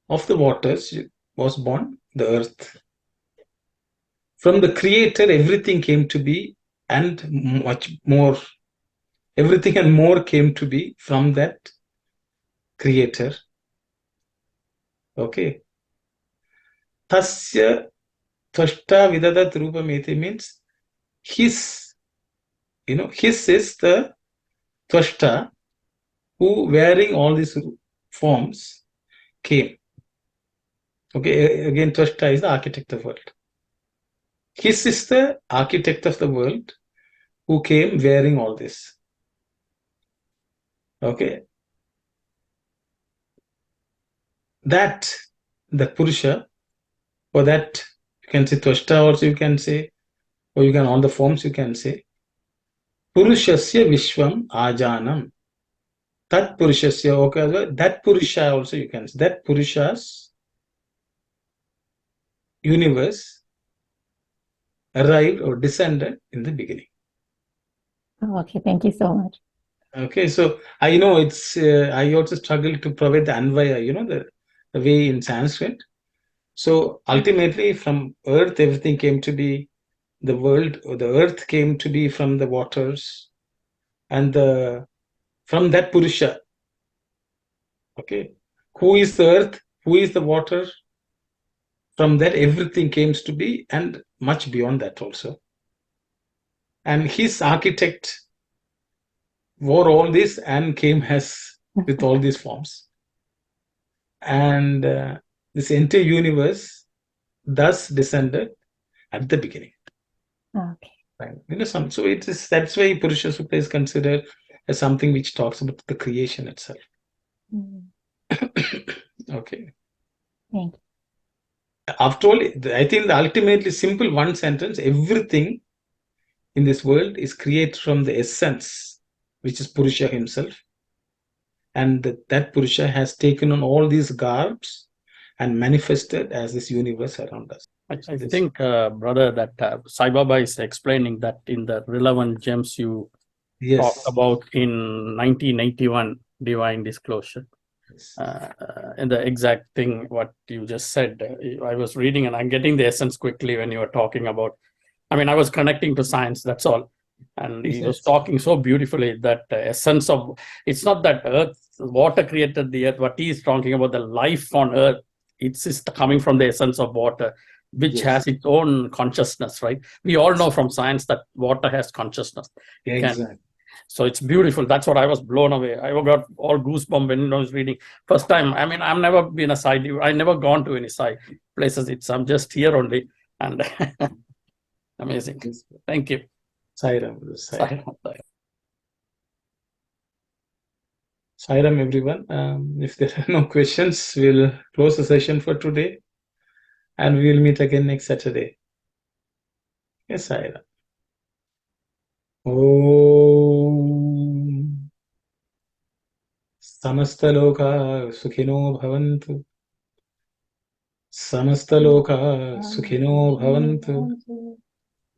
of the waters was born the earth. From the creator, everything came to be, and much more. Everything and more came to be from that creator. Okay. Tasya Tvashta Vidadat Rupameti means his is the Tvashta who, wearing all these forms, came. Okay, again, Tvashta is the architect of the world. His is the architect of the world who came wearing all this. Okay. That, the Purusha, or that you can say Tvashta also you can say, or you can, all the forms you can say. Purushasya Vishwam Ajanam. That Purushasya, okay, that Purusha also you can say. That Purusha's universe arrived or descended in the beginning. Oh, okay, thank you so much. Okay, so I know it's, I also struggle to provide the Anvaya, the way in Sanskrit. So ultimately from earth, everything came to be, the world, or the earth came to be from the waters, and from that Purusha. Okay, who is the earth? Who is the water? From that everything came to be, and much beyond that also. And his architect wore all this and came with all these forms. And this entire universe thus descended at the beginning. Okay. Right. So it is, that's why Purusha Sukta is considered as something which talks about the creation itself. Mm. Okay. Thank you. after all, I think the ultimately simple one sentence, everything in this world is created from the essence, which is Purusha himself. And that Purusha has taken on all these garbs and manifested as this universe around us. I think, brother, that Sai Baba is explaining that in the relevant gems you talked about in 1981 Divine Disclosure. And the exact thing what you just said, I was reading and I'm getting the essence quickly when you were talking about. I mean, I was connecting to science, that's all. And he was talking so beautifully that essence of, it's not that earth, water created the earth, what he is talking about, the life on earth, it's coming from the essence of water, which has its own consciousness, right? We all know from science that water has consciousness. Exactly. So it's beautiful. That's what I was blown away. I got all goosebumps when I was reading. First time, I mean, I've never been a side, I've never gone to any side places. I'm just here only. And amazing. Thank you. Sairam. Sairam, everyone. If there are no questions, we'll close the session for today. And we will meet again next Saturday. Yes, Sairam. Om Samastaloka Sukhino Bhavantu. Samastaloka Sukhino Bhavantu.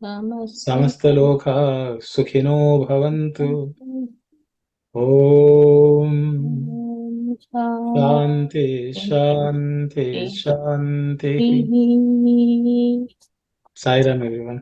Samastaloka Sukhino Bhavantu. Om Shanti Shanti Shanti. Sairam, everyone.